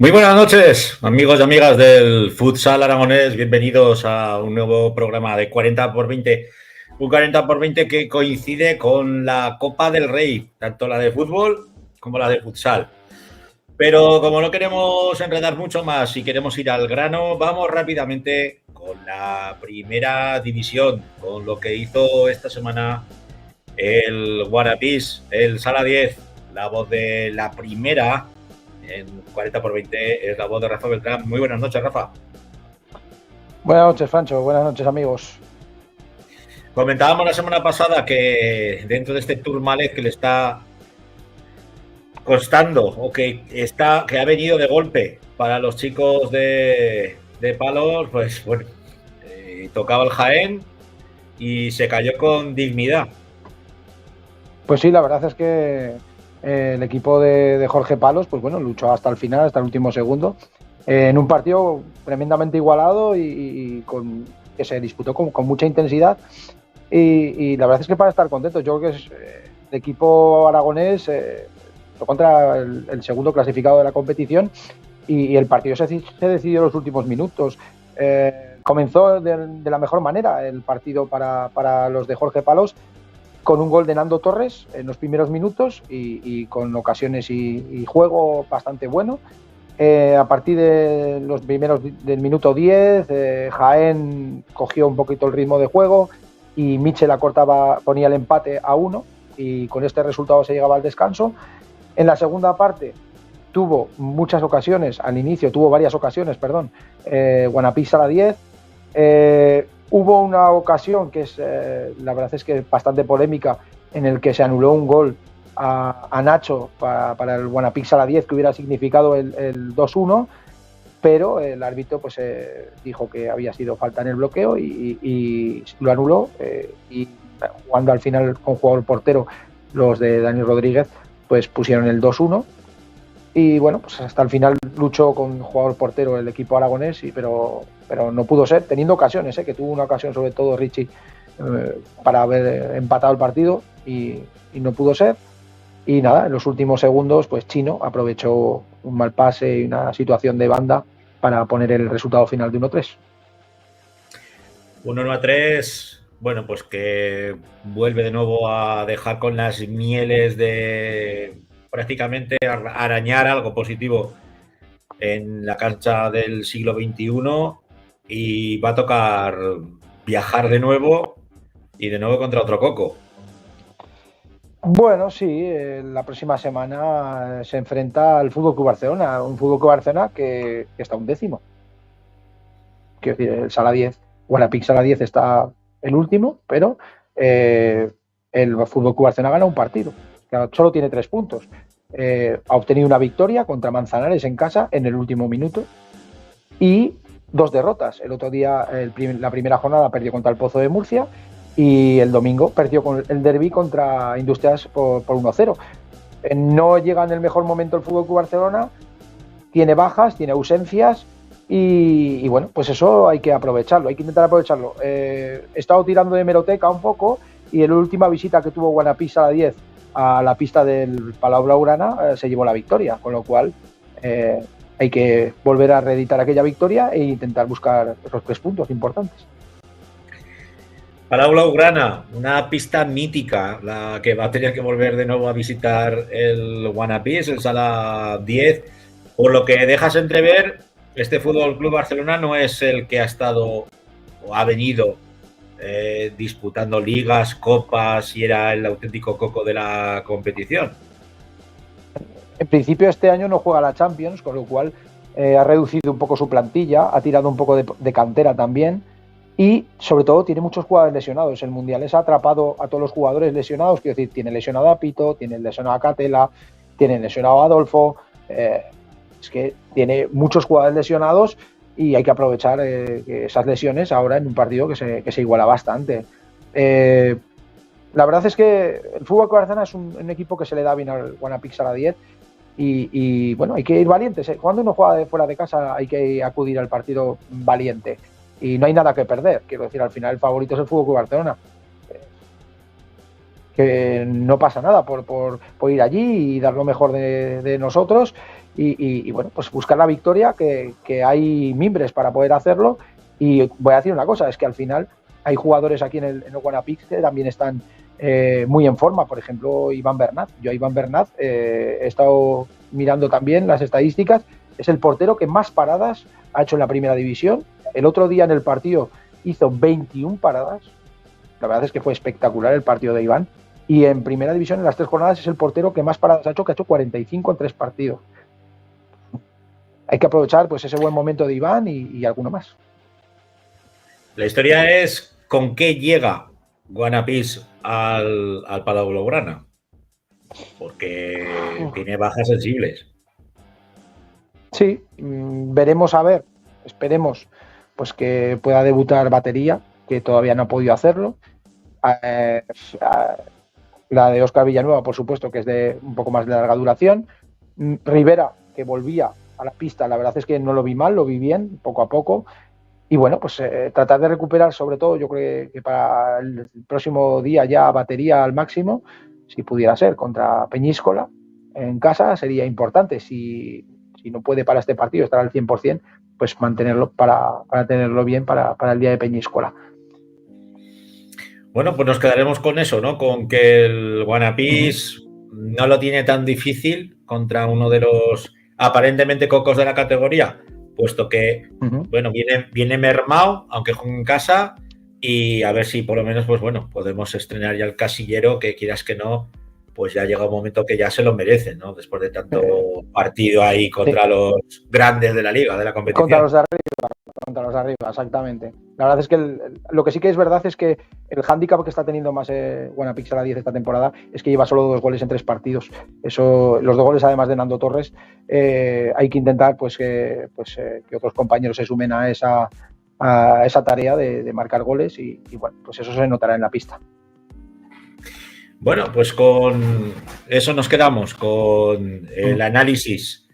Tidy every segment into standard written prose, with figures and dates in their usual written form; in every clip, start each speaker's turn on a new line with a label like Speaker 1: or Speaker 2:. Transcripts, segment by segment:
Speaker 1: Muy buenas noches, amigos y amigas del futsal aragonés. Bienvenidos a un nuevo programa de 40 por 20. Un 40 por 20 que coincide con la Copa del Rey, tanto la de fútbol como la de futsal. Pero como no queremos enredar mucho más y queremos ir al grano, vamos rápidamente con la primera división, con lo que hizo esta semana el Guarapís, el Sala 10, la voz de la primera en 40 por 20 es la voz de Rafa Beltrán. Muy buenas noches, Rafa.
Speaker 2: Buenas noches, Francho. Buenas noches, amigos.
Speaker 1: Comentábamos la semana pasada que dentro de este Tourmalet que le está costando o que ha venido de golpe para los chicos de Palos, pues bueno, tocaba el Jaén y se cayó con dignidad.
Speaker 2: Pues sí, la verdad es que el equipo de Jorge Palos, pues bueno, luchó hasta el final, hasta el último segundo, en un partido tremendamente igualado y que se disputó con mucha intensidad. Y la verdad es que para estar contentos, yo creo que es el equipo aragonés contra el segundo clasificado de la competición y el partido se decidió en los últimos minutos. Comenzó de la mejor manera el partido para los de Jorge Palos, con un gol de Nando Torres en los primeros minutos y con ocasiones y juego bastante bueno. A partir de los primeros del minuto 10, Jaén cogió un poquito el ritmo de juego y Michel acortaba, ponía el empate a 1 y con este resultado se llegaba al descanso. En la segunda parte tuvo muchas ocasiones, al inicio tuvo varias ocasiones, Guanapí Sala 10. Hubo una ocasión que es, la verdad es que bastante polémica, en el que se anuló un gol a Nacho para el Guanapí Sala 10, que hubiera significado el 2-1, pero el árbitro pues dijo que había sido falta en el bloqueo y lo anuló, y jugando al final con jugador portero, los de Dani Rodríguez pues pusieron el 2-1. Y bueno, pues hasta el final luchó con jugador portero el equipo aragonés, pero no pudo ser, teniendo ocasiones, que tuvo una ocasión sobre todo Richie para haber empatado el partido y no pudo ser. Y nada, en los últimos segundos pues Chino aprovechó un mal pase y una situación de banda para poner el resultado final de 1-3.
Speaker 1: 1-3, bueno, pues que vuelve de nuevo a dejar con las mieles de prácticamente arañar algo positivo en la cancha del siglo XXI y va a tocar viajar de nuevo y de nuevo contra otro coco.
Speaker 2: Bueno, sí, la próxima semana se enfrenta al Fútbol Club Barcelona, un Fútbol Club Barcelona que está 11º. Quiero decir, el Sala 10, Guarapí Sala 10 está el último, pero el Fútbol Club Barcelona gana un partido, solo tiene 3 puntos. Ha obtenido una victoria contra Manzanares en casa en el último minuto y 2 derrotas. El otro día, la primera jornada, perdió contra el Pozo de Murcia y el domingo perdió con el derbi contra Industrias por 1-0. No llega en el mejor momento el Fútbol Club Barcelona, tiene bajas, tiene ausencias y bueno, pues eso hay que aprovecharlo, hay que intentar aprovecharlo. He estado tirando de hemeroteca un poco y en la última visita que tuvo Guanapí Sala 10 a la pista del Palau Blaugrana se llevó la victoria, con lo cual hay que volver a reeditar aquella victoria e intentar buscar esos 3 puntos importantes.
Speaker 1: Palau Blaugrana, una pista mítica, la que va a tener que volver de nuevo a visitar el Guanapí, es el Sala 10. Por lo que dejas entrever, este Fútbol Club Barcelona no es el que ha estado o ha venido disputando ligas, copas y era el auténtico coco de la competición.
Speaker 2: En principio este año no juega la Champions, con lo cual ha reducido un poco su plantilla, ha tirado un poco de cantera también y sobre todo tiene muchos jugadores lesionados. El Mundial les ha atrapado a todos los jugadores lesionados, quiero decir, tiene lesionado a Pito, tiene lesionado a Catela, tiene lesionado a Adolfo, es que tiene muchos jugadores lesionados y hay que aprovechar esas lesiones ahora en un partido que se iguala bastante. La verdad es que el Fútbol Club Barcelona es un equipo que se le da bien al Guanapí Sala 10 y bueno, hay que ir valientes. Cuando uno juega fuera de casa hay que acudir al partido valiente y no hay nada que perder. Quiero decir, al final el favorito es el Fútbol Club Barcelona. que no pasa nada por ir allí y dar lo mejor de nosotros y bueno, pues buscar la victoria, que hay mimbres para poder hacerlo. Y voy a decir una cosa, es que al final hay jugadores aquí en el Guanapix que también están muy en forma, por ejemplo Iván Bernat. Yo a Iván Bernat he estado mirando también las estadísticas, es el portero que más paradas ha hecho en la primera división. El otro día en el partido hizo 21 paradas, la verdad es que fue espectacular el partido de Iván, y en primera división en las 3 jornadas es el portero que más paradas ha hecho, que ha hecho 45 en 3 partidos. Hay que aprovechar pues ese buen momento de Iván y alguno más.
Speaker 1: La historia es con qué llega Guanapís al Palau Blaugrana, porque tiene bajas sensibles.
Speaker 2: Sí, veremos a ver, esperemos pues que pueda debutar Batería, que todavía no ha podido hacerlo. La de Óscar Villanueva, por supuesto, que es de un poco más de larga duración. Rivera, que volvía a la pista, la verdad es que no lo vi mal, lo vi bien, poco a poco. Y bueno, pues tratar de recuperar, sobre todo, yo creo que para el próximo día ya Batería al máximo, si pudiera ser, contra Peñíscola en casa, sería importante. Si no puede para este partido estar al 100%, pues mantenerlo para tenerlo bien para el día de Peñíscola.
Speaker 1: Bueno, pues nos quedaremos con eso, ¿no? Con que el Guanapís no lo tiene tan difícil contra uno de los aparentemente cocos de la categoría, puesto que, bueno, viene mermado, aunque juegue en casa, y a ver si por lo menos, pues bueno, podemos estrenar ya el casillero, que quieras que no, pues ya llega un momento que ya se lo merecen, ¿no? Después de tanto partido ahí contra los grandes de la liga, de la competición.
Speaker 2: Contra los de arriba, exactamente. La verdad es que lo que sí que es verdad es que el hándicap que está teniendo más Guanapix a la 10 esta temporada es que lleva solo 2 goles en 3 partidos. Eso, los 2 goles además de Nando Torres, hay que intentar que otros compañeros se sumen a esa tarea de marcar goles y bueno, pues eso se notará en la pista.
Speaker 1: Bueno, pues con eso nos quedamos, con el análisis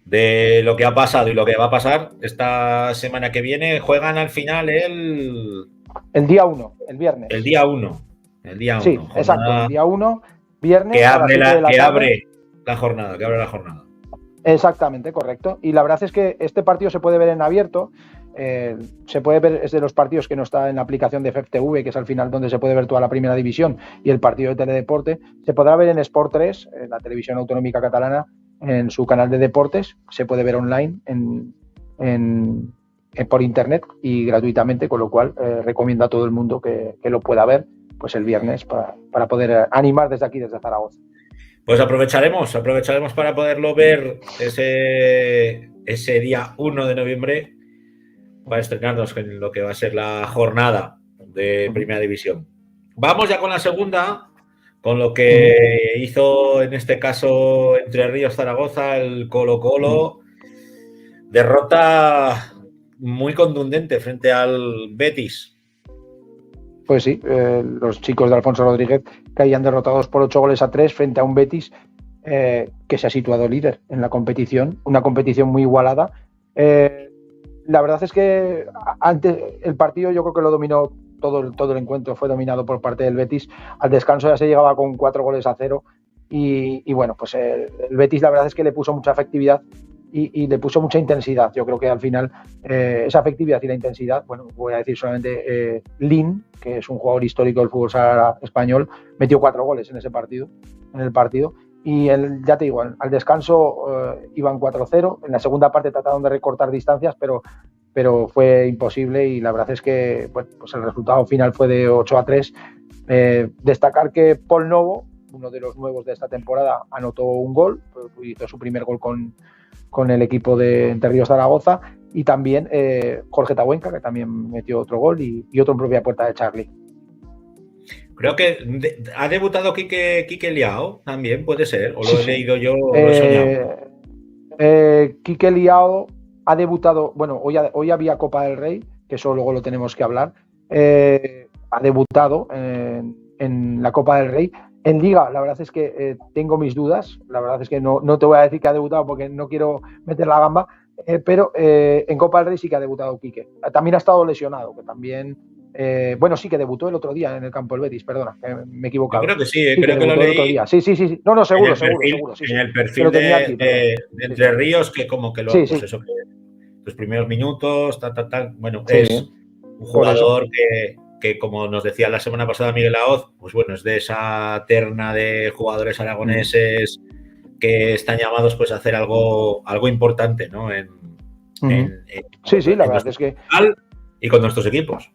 Speaker 1: de lo que ha pasado y lo que va a pasar esta semana que viene. Juegan al final el
Speaker 2: día 1, el viernes.
Speaker 1: El día 1.
Speaker 2: Sí, exacto, el día 1, viernes.
Speaker 1: Que abre la jornada.
Speaker 2: Exactamente, correcto. Y la verdad es que este partido se puede ver en abierto. Se puede ver, es de los partidos que no está en la aplicación de FEF-TV, que es al final donde se puede ver toda la primera división y el partido de Teledeporte. Se podrá ver en Sport 3, en la televisión autonómica catalana, en su canal de deportes. Se puede ver online por internet y gratuitamente, con lo cual recomiendo a todo el mundo que lo pueda ver pues el viernes para poder animar desde aquí, desde Zaragoza.
Speaker 1: Pues aprovecharemos para poderlo ver ese día 1 de noviembre, para estrenarnos en lo que va a ser la jornada de Primera División. Vamos ya con la segunda, con lo que hizo en este caso Entre Ríos Zaragoza, el Colo-Colo. Derrota muy contundente frente al Betis.
Speaker 2: Pues sí, los chicos de Alfonso Rodríguez caían derrotados por 8-3 frente a un Betis que se ha situado líder en la competición, una competición muy igualada. La verdad es que antes el partido yo creo que lo dominó todo el encuentro, fue dominado por parte del Betis. Al descanso ya se llegaba con 4-0 y bueno, pues el Betis la verdad es que le puso mucha efectividad y le puso mucha intensidad. Yo creo que al final esa efectividad y la intensidad, bueno, voy a decir solamente Lin, que es un jugador histórico del fútbol sala español, metió 4 goles en el partido. Y ya te digo, al descanso iban 4-0. En la segunda parte trataron de recortar distancias, pero fue imposible y la verdad es que bueno, pues el resultado final fue de 8-3. Destacar que Paul Novo, uno de los nuevos de esta temporada, anotó un gol, hizo su primer gol con el equipo de Entre Ríos Zaragoza, y también Jorge Tabuenca, que también metió otro gol y otro en propia puerta de Charlie.
Speaker 1: Creo que ha debutado Quique Liao también, puede ser, o lo he leído yo o lo he
Speaker 2: soñado. Quique Liao ha debutado, bueno, hoy había Copa del Rey, que eso luego lo tenemos que hablar. Ha debutado en la Copa del Rey. En Liga, la verdad es que tengo mis dudas. La verdad es que no te voy a decir que ha debutado porque no quiero meter la gamba, pero en Copa del Rey sí que ha debutado Quique. También ha estado lesionado, que también Bueno, sí, que debutó el otro día en el campo del Betis, perdona, me he
Speaker 1: Yo
Speaker 2: equivocado.
Speaker 1: creo que sí,
Speaker 2: Sí, que
Speaker 1: creo que lo
Speaker 2: debutó el otro
Speaker 1: leí
Speaker 2: día. Sí. No, seguro, sí,
Speaker 1: en
Speaker 2: sí.
Speaker 1: el
Speaker 2: Que lo
Speaker 1: perfil
Speaker 2: tenía aquí, perdona.
Speaker 1: de
Speaker 2: Sí,
Speaker 1: Entre Ríos, que como que lo,
Speaker 2: sí,
Speaker 1: pues
Speaker 2: sí,
Speaker 1: eso, que los primeros minutos, tal. Bueno,
Speaker 2: sí,
Speaker 1: es un
Speaker 2: por eso.
Speaker 1: jugador que, como nos decía la semana pasada Miguel Laoz, pues bueno, es de esa terna de jugadores aragoneses que están llamados pues a hacer algo importante, ¿no?
Speaker 2: Sí, la
Speaker 1: En
Speaker 2: verdad
Speaker 1: nuestro
Speaker 2: es que
Speaker 1: canal y con nuestros equipos.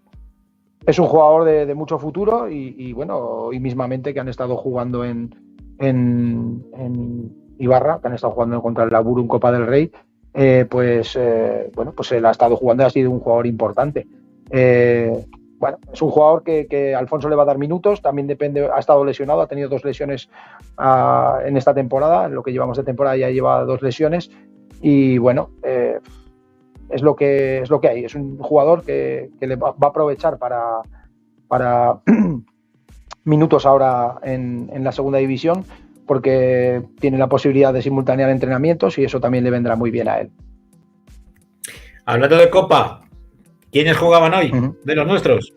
Speaker 2: es un jugador de mucho futuro y bueno, hoy mismamente que han estado jugando en Ibarra, que han estado jugando contra el Laburu en Copa del Rey, bueno, pues él ha estado jugando y ha sido un jugador importante. Bueno, es un jugador que Alfonso le va a dar minutos, también depende, ha estado lesionado, ha tenido 2 lesiones en esta temporada, en lo que llevamos de temporada ya lleva 2 lesiones y bueno, es lo que hay. Es un jugador que le va a aprovechar para minutos ahora en la segunda división, porque tiene la posibilidad de simultanear entrenamientos y eso también le vendrá muy bien a él.
Speaker 1: Hablando de Copa, ¿quiénes jugaban hoy de los nuestros?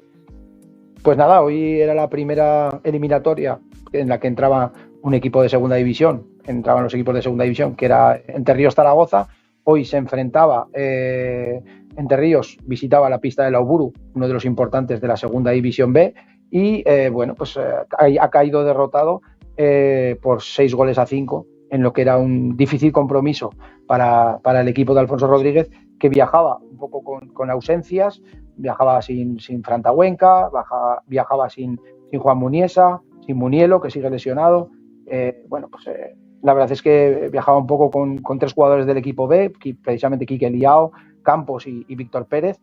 Speaker 2: Pues nada, hoy era la primera eliminatoria en la que entraba un equipo de segunda división, entraban los equipos de segunda división, que era Entre Ríos Zaragoza. Hoy se enfrentaba, Entre Ríos visitaba la pista de Lauburu, uno de los importantes de la segunda división B, y bueno, pues ha caído derrotado por 6-5 en lo que era un difícil compromiso para el equipo de Alfonso Rodríguez, que viajaba un poco con ausencias, viajaba sin Fran Tahuenca, viajaba sin Juan Muniesa, sin Munielo, que sigue lesionado. Bueno, pues la verdad es que viajaba un poco con 3 jugadores del equipo B, precisamente Quique Liao, Campos y Víctor Pérez.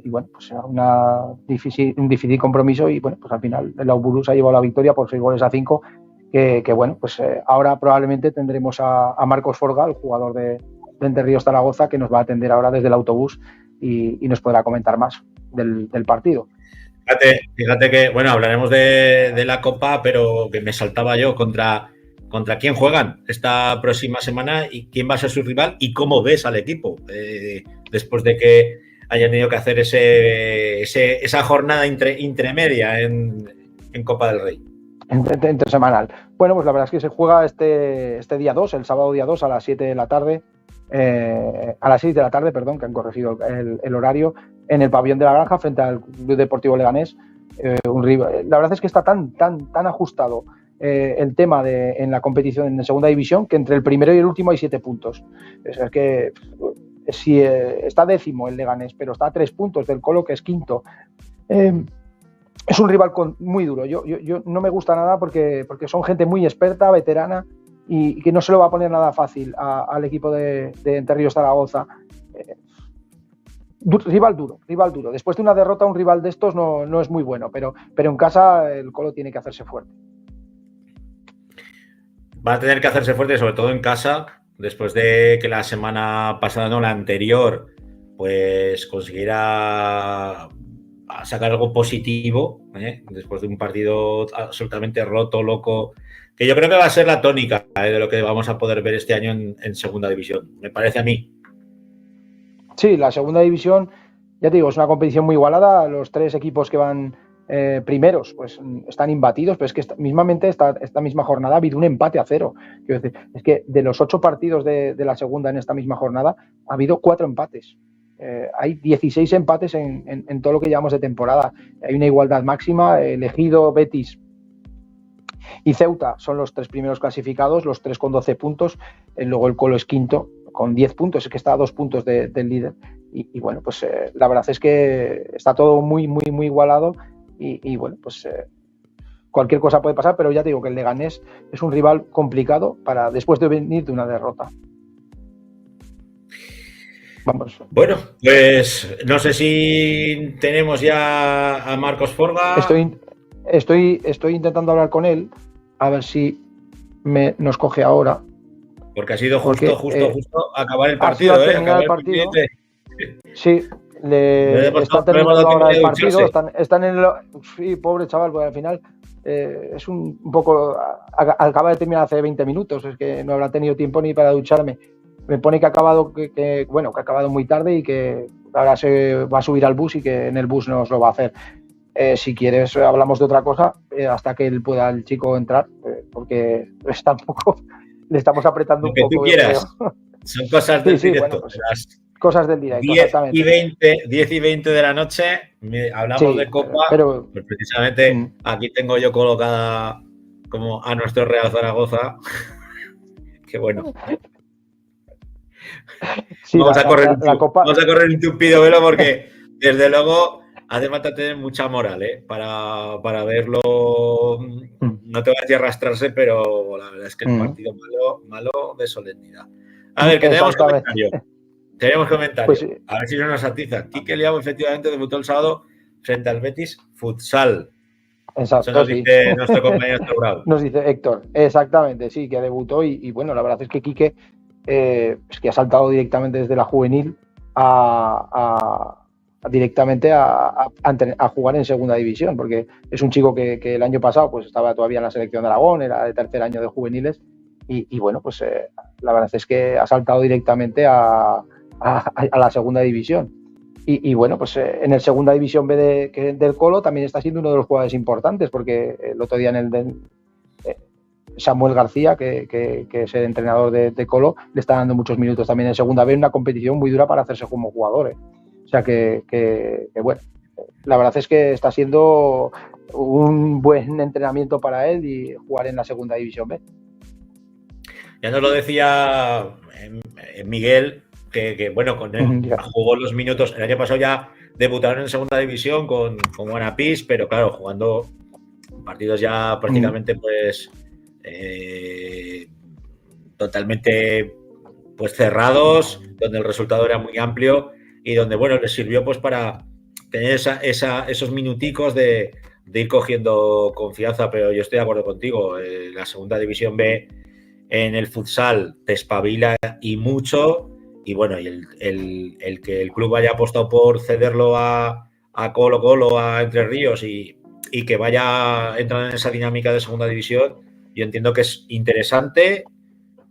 Speaker 2: Y bueno, pues era un difícil compromiso y bueno, pues al final el Lauburu se ha llevado la victoria por 6-5, que bueno, pues ahora probablemente tendremos a Marcos Forga, el jugador de Entre Ríos Zaragoza, que nos va a atender ahora desde el autobús y nos podrá comentar más del partido.
Speaker 1: Fíjate que, bueno, hablaremos de la Copa, pero que me saltaba yo contra quién juegan esta próxima semana y quién va a ser su rival y cómo ves al equipo después de que hayan tenido que hacer esa jornada intermedia en Copa del Rey.
Speaker 2: Entre semanal. Bueno, pues la verdad es que se juega este día 2, el sábado día 2 a las 7 de la tarde, a las 6 de la tarde, perdón, que han corregido el horario, en el pabellón de la Granja frente al Club Deportivo Leganés. La verdad es que está tan ajustado el tema en la competición en segunda división que entre el primero y el último hay 7 puntos. Es que si está décimo el Leganés, pero está a 3 puntos del Colo, que es quinto. Es un rival muy duro. Yo no me gusta nada porque son gente muy experta, veterana, y que no se lo va a poner nada fácil al equipo de Entre Ríos Zaragoza. Rival duro. Después de una derrota, un rival de estos no es muy bueno, pero en casa el Colo tiene que hacerse fuerte.
Speaker 1: Va a tener que hacerse fuerte, sobre todo en casa, después de que la semana pasada, no la anterior, pues consiguiera sacar algo positivo, después de un partido absolutamente roto, loco, que yo creo que va a ser la tónica de lo que vamos a poder ver este año en segunda división, me parece a mí.
Speaker 2: Sí, la segunda división, ya te digo, es una competición muy igualada. Los 3 equipos que van primeros pues están imbatidos, pero es que mismamente esta misma jornada ha habido un empate a 0. Quiero decir, es que de los 8 partidos de la segunda en esta misma jornada ha habido 4 empates. Hay 16 empates en todo lo que llevamos de temporada. Hay una igualdad máxima. Ejido, Betis y Ceuta son los 3 primeros clasificados, los 3 con 12 puntos. Luego el Colo es quinto con 10 puntos, es que está a 2 puntos del líder. Y bueno, pues la verdad es que está todo muy igualado y bueno, pues cualquier cosa puede pasar, pero ya te digo que el Leganés es un rival complicado después de venir de una derrota. Vamos.
Speaker 1: Bueno, pues no sé si tenemos ya a Marcos Forga.
Speaker 2: Estoy intentando hablar con él, a ver si nos coge ahora.
Speaker 1: Porque ha sido justo acabar el partido.
Speaker 2: Terminar el partido. Sí, está terminando ahora el partido. Están en sí, pobre chaval, porque al final es un poco. Acaba de terminar hace 20 minutos, es que no habrá tenido tiempo ni para ducharme. me pone que ha acabado que ha acabado muy tarde y que ahora se va a subir al bus y que en el bus nos lo va a hacer. Si quieres hablamos de otra cosa hasta que él pueda el chico entrar, porque está un poco, le estamos apretando
Speaker 1: Lo
Speaker 2: un
Speaker 1: que
Speaker 2: poco.
Speaker 1: tú quieras. Son cosas del directo.
Speaker 2: Bueno, pues, cosas del directo,
Speaker 1: 10
Speaker 2: exactamente.
Speaker 1: 10 y 20 de la noche, hablamos de Copa,
Speaker 2: pero
Speaker 1: pues precisamente aquí tengo yo colocada como a nuestro Real Zaragoza. Qué bueno.
Speaker 2: Sí,
Speaker 1: vamos a correr
Speaker 2: un
Speaker 1: tupido velo porque desde luego hace falta tener mucha moral para verlo. No te voy a decir arrastrarse, pero la verdad es que el partido malo de solemnidad. A ver, que tenemos comentario.
Speaker 2: Pues,
Speaker 1: a ver si no nos atiza. Quique Liao efectivamente debutó el sábado frente al Betis Futsal.
Speaker 2: Exacto,
Speaker 1: eso nos dice nuestro compañero Héctor Bravo.
Speaker 2: Nos dice Héctor, exactamente, sí, que debutó y bueno, la verdad es que Quique es que ha saltado directamente desde la juvenil directamente a jugar en segunda división, porque es un chico que el año pasado pues estaba todavía en la selección de Aragón, era de tercer año de juveniles y bueno, pues la verdad es que ha saltado directamente a la segunda división. Y bueno, pues en el segunda división B del Colo también está siendo uno de los jugadores importantes, porque el otro día Samuel García, que es el entrenador de Colo, le está dando muchos minutos también en segunda B, una competición muy dura para hacerse como jugador. O sea que bueno, la verdad es que está siendo un buen entrenamiento para él y jugar en la segunda división B.
Speaker 1: Ya nos lo decía Miguel, que bueno, con él jugó los minutos. El año pasado ya debutaron en segunda división con Guanapís, pero claro, jugando partidos ya prácticamente pues totalmente pues cerrados, donde el resultado era muy amplio y donde bueno, les sirvió pues para tener esos minuticos de ir cogiendo confianza. Pero yo estoy de acuerdo contigo, la segunda división B en el futsal te espabila y mucho. Y bueno, y el que el club haya apostado por cederlo a Colo, a Entre Ríos y que vaya entrando en esa dinámica de segunda división, yo entiendo que es interesante,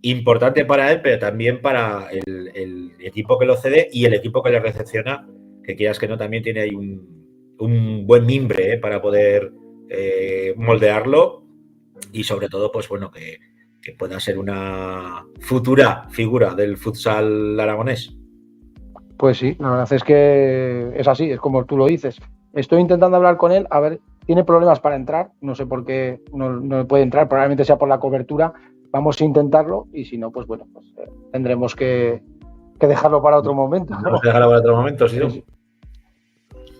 Speaker 1: importante para él, pero también para el equipo que lo cede y el equipo que le recepciona, que quieras que no, también tiene ahí un buen mimbre para poder moldearlo y sobre todo, pues bueno, que pueda ser una futura figura del futsal aragonés.
Speaker 2: Pues sí, la verdad es que es así, es como tú lo dices. Estoy intentando hablar con él, a ver, tiene problemas para entrar, no sé por qué no puede entrar, probablemente sea por la cobertura. Vamos a intentarlo y si no, pues bueno, pues tendremos que dejarlo para otro momento.
Speaker 1: Vamos a dejarlo para otro momento, sí.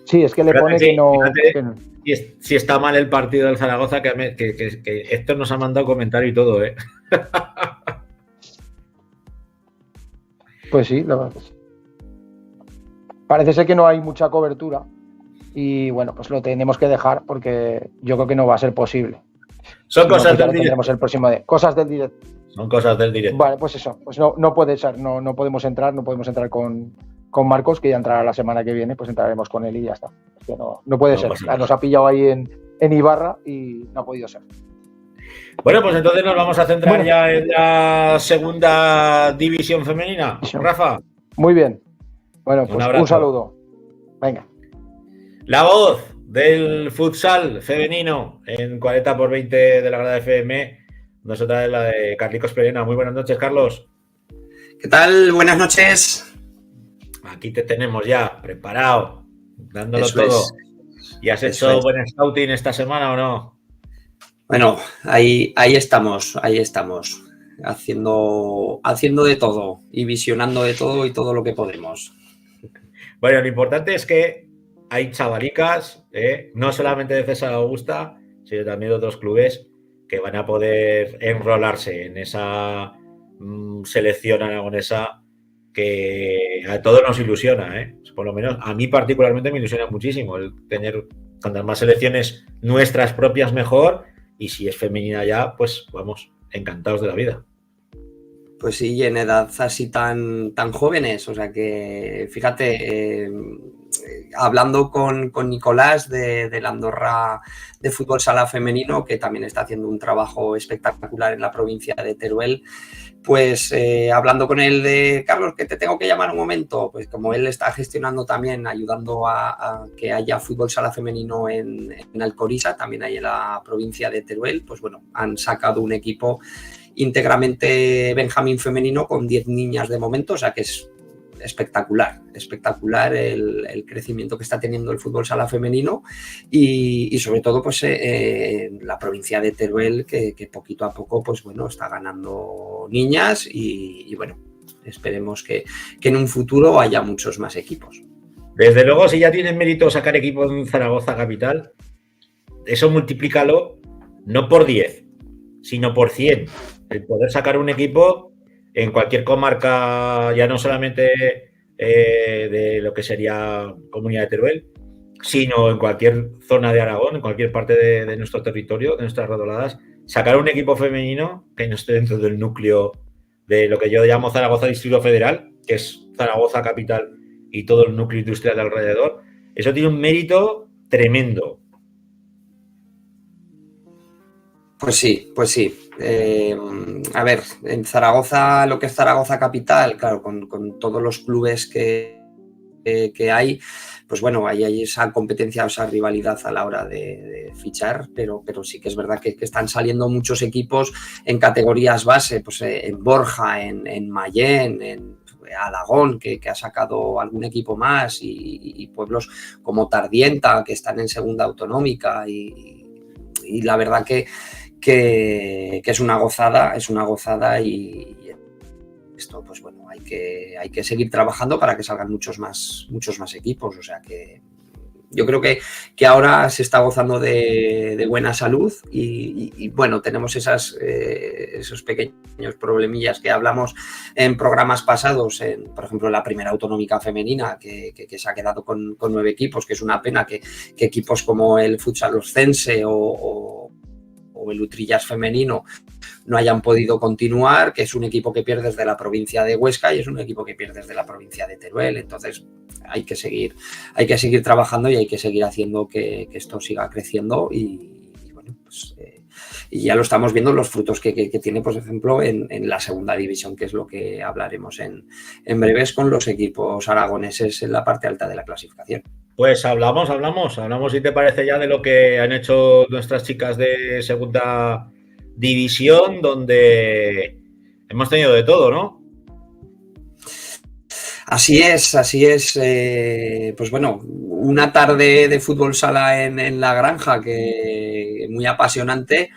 Speaker 2: Sí, es que le pone que no.
Speaker 1: Si está mal el partido del Zaragoza, que Héctor nos ha mandado comentario y todo, ¿eh?
Speaker 2: Pues sí, la verdad. Parece ser que no hay mucha cobertura y bueno, pues lo tenemos que dejar porque yo creo que no va a ser posible.
Speaker 1: Son cosas del directo.
Speaker 2: El próximo día. Cosas del directo.
Speaker 1: Son cosas del directo.
Speaker 2: Vale, pues eso, pues no puede ser, no podemos entrar con Marcos, que ya entrará la semana que viene, pues entraremos con él y ya está. Es que no puede ser. Nos ha pillado ahí en Ibarra y no ha podido ser.
Speaker 1: Bueno, pues entonces nos vamos a centrar ya en la segunda división femenina. Rafa.
Speaker 2: Muy bien. Bueno, pues un saludo. Venga.
Speaker 1: La voz del futsal femenino en 40x20 de la Grada FM. Nosotras es la de Carlicos Perena. Muy buenas noches, Carlos.
Speaker 3: ¿Qué tal? Buenas noches.
Speaker 1: Aquí te tenemos ya preparado, dándolo eso todo. ¿Y has hecho buen scouting esta semana o no?
Speaker 3: Bueno, ahí estamos, haciendo de todo y visionando de todo y todo lo que podemos.
Speaker 1: Bueno, lo importante es que hay chavalicas, no solamente de César Augusta, sino también de otros clubes que van a poder enrolarse en esa selección aragonesa que a todos nos ilusiona, por lo menos a mí particularmente me ilusiona muchísimo el tener cuantas más selecciones nuestras propias mejor, y si es femenina ya, pues vamos, encantados de la vida.
Speaker 3: Pues sí, y en edad así tan jóvenes, o sea que fíjate, hablando con Nicolás de la Andorra de Fútbol Sala Femenino, que también está haciendo un trabajo espectacular en la provincia de Teruel, pues hablando con él de Carlos, que te tengo que llamar un momento, pues como él está gestionando también, ayudando a que haya fútbol sala femenino en Alcoriza, también hay en la provincia de Teruel, pues bueno, han sacado un equipo íntegramente Benjamín femenino con 10 niñas de momento, o sea que es espectacular el crecimiento que está teniendo el fútbol sala femenino y sobre todo pues en la provincia de Teruel que poquito a poco pues bueno está ganando niñas y bueno, esperemos que en un futuro haya muchos más equipos.
Speaker 1: Desde luego, si ya tienes mérito sacar equipo en Zaragoza capital, eso multiplícalo no por 10, sino por 100. El poder sacar un equipo en cualquier comarca, ya no solamente de lo que sería Comunidad de Teruel, sino en cualquier zona de Aragón, en cualquier parte de nuestro territorio, de nuestras rodoladas, sacar un equipo femenino que no esté dentro del núcleo de lo que yo llamo Zaragoza Distrito Federal, que es Zaragoza capital y todo el núcleo industrial de alrededor, eso tiene un mérito tremendo.
Speaker 3: Pues sí. A ver, en Zaragoza, lo que es Zaragoza capital, claro, con todos los clubes que hay, pues bueno, hay esa competencia, esa rivalidad a la hora de fichar, pero sí que es verdad que están saliendo muchos equipos en categorías base, pues en Borja, en Mayén, en Alagón, que ha sacado algún equipo más y pueblos como Tardienta, que están en segunda autonómica y la verdad que es una gozada y esto pues bueno hay que seguir trabajando para que salgan muchos más equipos, o sea que yo creo que ahora se está gozando de buena salud y bueno, tenemos esos pequeños problemillas que hablamos en programas pasados, por ejemplo, la primera autonómica femenina que se ha quedado con 9 equipos, que es una pena que equipos como el Futsal Oscense o el Utrillas femenino no hayan podido continuar, que es un equipo que pierde desde la provincia de Huesca y es un equipo que pierde desde la provincia de Teruel. Entonces hay que seguir trabajando y hay que seguir haciendo que esto siga creciendo y bueno, pues y ya lo estamos viendo los frutos que tiene, por ejemplo, en la segunda división, que es lo que hablaremos en breves con los equipos aragoneses en la parte alta de la clasificación.
Speaker 1: Pues hablamos, si te parece, ya de lo que han hecho nuestras chicas de segunda división, donde hemos tenido de todo, ¿no?
Speaker 3: Así es. Pues bueno, una tarde de fútbol sala en la granja, que muy apasionante.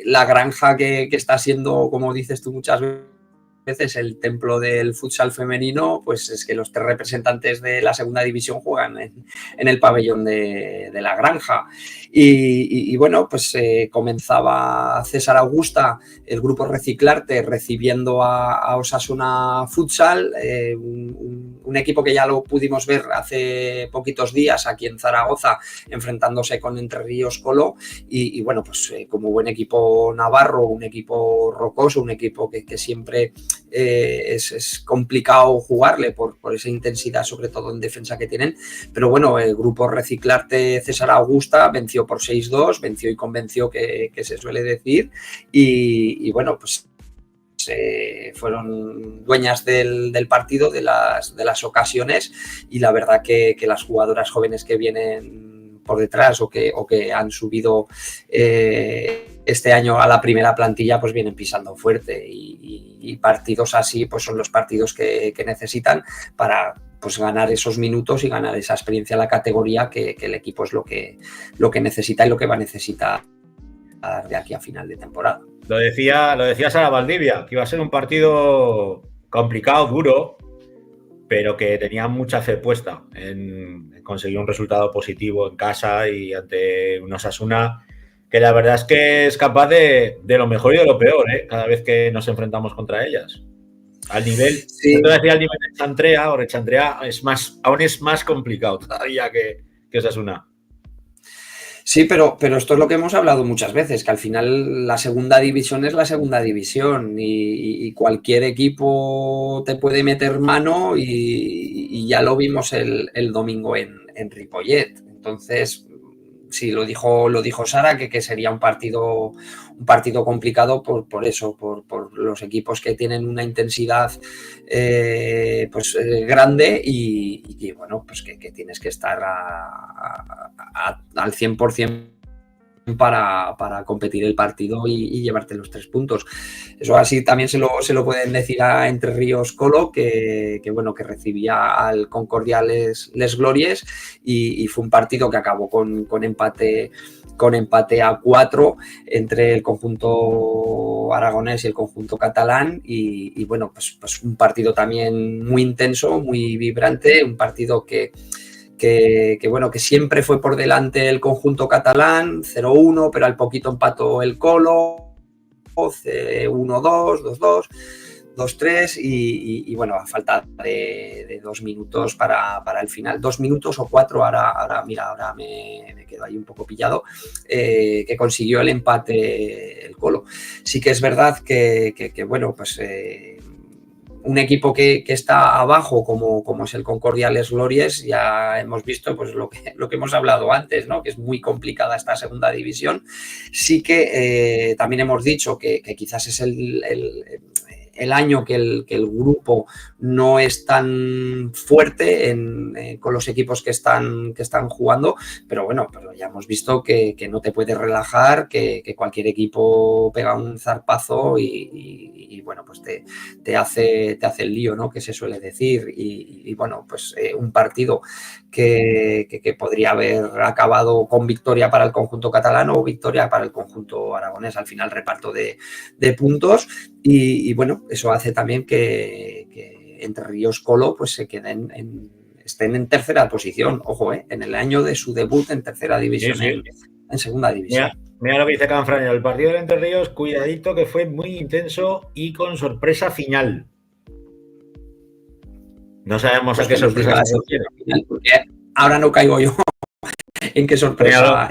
Speaker 3: La granja que está siendo, como dices tú muchas veces, el templo del futsal femenino, pues es que los 3 representantes de la segunda división juegan en el pabellón de la granja. Y bueno, pues comenzaba César Augusta, el grupo Reciclarte, recibiendo a Osasuna Futsal, un equipo que ya lo pudimos ver hace poquitos días aquí en Zaragoza, enfrentándose con Entre Ríos Colo. Y bueno, pues como buen equipo navarro, un equipo rocoso, un equipo que siempre es complicado jugarle por esa intensidad, sobre todo en defensa que tienen, pero bueno, el grupo Reciclarte César Augusta venció por 6-2, venció y convenció, que se suele decir, y bueno, pues fueron dueñas del partido, de las ocasiones, y la verdad que las jugadoras jóvenes que vienen por detrás o que han subido este año a la primera plantilla, pues vienen pisando fuerte y partidos así pues son los partidos que necesitan para pues ganar esos minutos y ganar esa experiencia en la categoría, que el equipo es lo que necesita y lo que va a necesitar de aquí a final de temporada.
Speaker 1: Lo decía Sara Valdivia, que iba a ser un partido complicado, duro, pero que tenía mucha fe puesta en conseguir un resultado positivo en casa y ante un Osasuna que la verdad es que es capaz de lo mejor y de lo peor, cada vez que nos enfrentamos contra ellas. Al nivel,
Speaker 3: sí.
Speaker 1: No te decía al nivel de Chantrea, o Rechandrea aún es más complicado todavía que Osasuna.
Speaker 3: Sí, pero esto es lo que hemos hablado muchas veces, que al final la segunda división es la segunda división y cualquier equipo te puede meter mano y ya lo vimos el domingo en Ripollet. Entonces, sí, lo dijo Sara, que sería un partido complicado por eso, por los equipos que tienen una intensidad grande y bueno, pues que tienes que estar al 100% para competir el partido y llevarte los 3 puntos. Eso así también se lo pueden decir a Entre Ríos Colo, que recibía al Concordia Les Glories y fue un partido que acabó con empate a 4 entre el conjunto aragonés y el conjunto catalán y bueno, pues un partido también muy intenso, muy vibrante, un partido que siempre fue por delante el conjunto catalán, 0-1, pero al poquito empató el Colo, 1-2, 2-2, 2-3 y bueno, a falta de 2 minutos para el final, 2 minutos o 4, ahora me quedo ahí un poco pillado, que consiguió el empate el Colo. Sí que es verdad que bueno, pues un equipo que está abajo como es el Concordia Les Glories, ya hemos visto pues lo que hemos hablado antes, ¿no? Que es muy complicada esta segunda división. Sí que también hemos dicho que quizás es el año que el grupo no es tan fuerte con los equipos que están jugando, pero bueno, pero ya hemos visto que no te puedes relajar, que cualquier equipo pega un zarpazo y bueno, pues te hace el lío, ¿no? Que se suele decir y bueno, pues un partido que podría haber acabado con victoria para el conjunto catalán o victoria para el conjunto aragonés, al final reparto de puntos y bueno, eso hace también que Entre Ríos Colo pues se queden estén en tercera posición, ojo, en el año de su debut en tercera división, sí. En segunda división.
Speaker 1: Mira lo que dice Canfranero, el partido de Entre Ríos, cuidadito, que fue muy intenso y con sorpresa final. No sabemos a qué sorpresa se refiere.
Speaker 3: Porque ahora no caigo yo en qué sorpresa.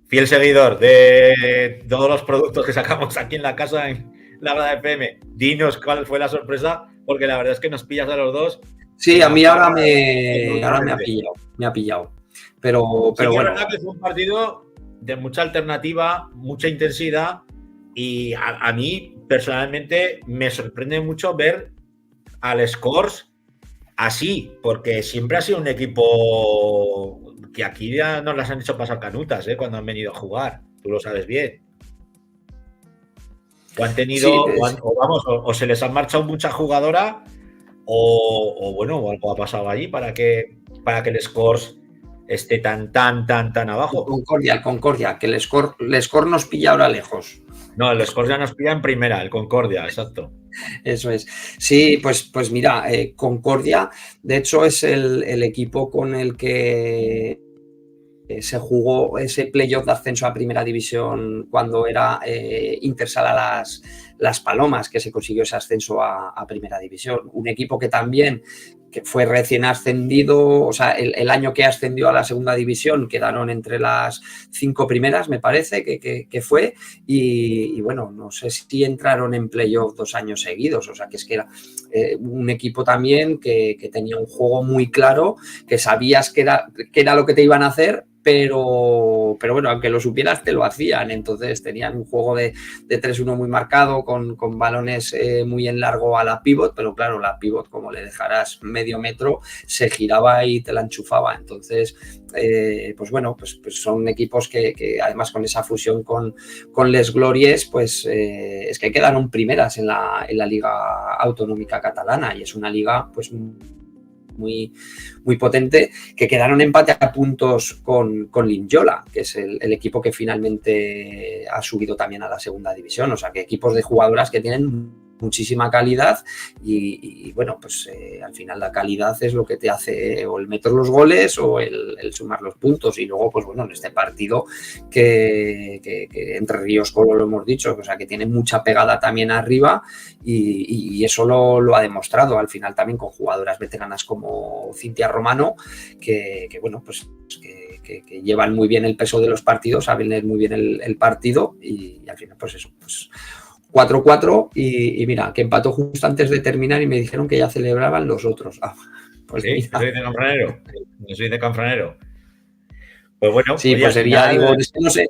Speaker 1: Fiel seguidor de todos los productos que sacamos aquí en la casa en la Grada FM. Dinos cuál fue la sorpresa, porque la verdad es que nos pillas a los dos.
Speaker 3: Sí, a mí ahora me ha pillado. Pero
Speaker 1: sí,
Speaker 3: bueno.
Speaker 1: Es verdad que fue un partido de mucha alternativa, mucha intensidad y a mí personalmente me sorprende mucho ver al Scores así, porque siempre ha sido un equipo que aquí ya nos las han hecho pasar canutas, cuando han venido a jugar, tú lo sabes bien. O han tenido, sí, o se les han marchado mucha jugadora, o bueno, o algo ha pasado allí para que el Scores esté tan abajo.
Speaker 3: Concordia, que el Scores nos pilla ahora lejos.
Speaker 1: No, el Scores ya nos pilla en primera, el Concordia, exacto.
Speaker 3: Eso es. Sí, pues mira, Concordia, de hecho, es el equipo con el que se jugó ese playoff de ascenso a primera división cuando era Intersala Las Palomas, que se consiguió ese ascenso a primera división. Un equipo que también que fue recién ascendido, o sea, el año que ascendió a la segunda división quedaron entre las 5 primeras, me parece que fue, y bueno, no sé si entraron en playoff 2 años seguidos, o sea, que es que era un equipo también que tenía un juego muy claro, que sabías que era lo que te iban a hacer, pero bueno, aunque lo supieras, te lo hacían. Entonces tenían un juego de 3-1 muy marcado, con balones muy en largo a la pivot, pero claro, la pivot, como le dejaras medio metro, se giraba y te la enchufaba. Entonces, pues bueno, pues son equipos que además con esa fusión con Les Glories, pues es que quedaron primeras en la Liga Autonómica Catalana, y es una liga pues muy, muy potente, que quedaron empate a puntos con Linyola, que es el equipo que finalmente ha subido también a la segunda división. O sea, que equipos de jugadoras que tienen muchísima calidad y bueno, pues al final la calidad es lo que te hace o el meter los goles o el sumar los puntos. Y luego, pues bueno, en este partido que Entre Ríos, como lo hemos dicho, o sea, que tiene mucha pegada también arriba y eso lo ha demostrado al final también con jugadoras veteranas como Cintia Romano, que bueno, pues que llevan muy bien el peso de los partidos, saben leer muy bien el partido y al final, pues eso, pues 4-4 y mira, que empató justo antes de terminar y me dijeron que ya celebraban los otros.
Speaker 1: Pues sí, yo soy de Canfranero. Yo soy de Canfranero. Pues bueno,
Speaker 3: sí, oye, pues sería, digo, es que no sé.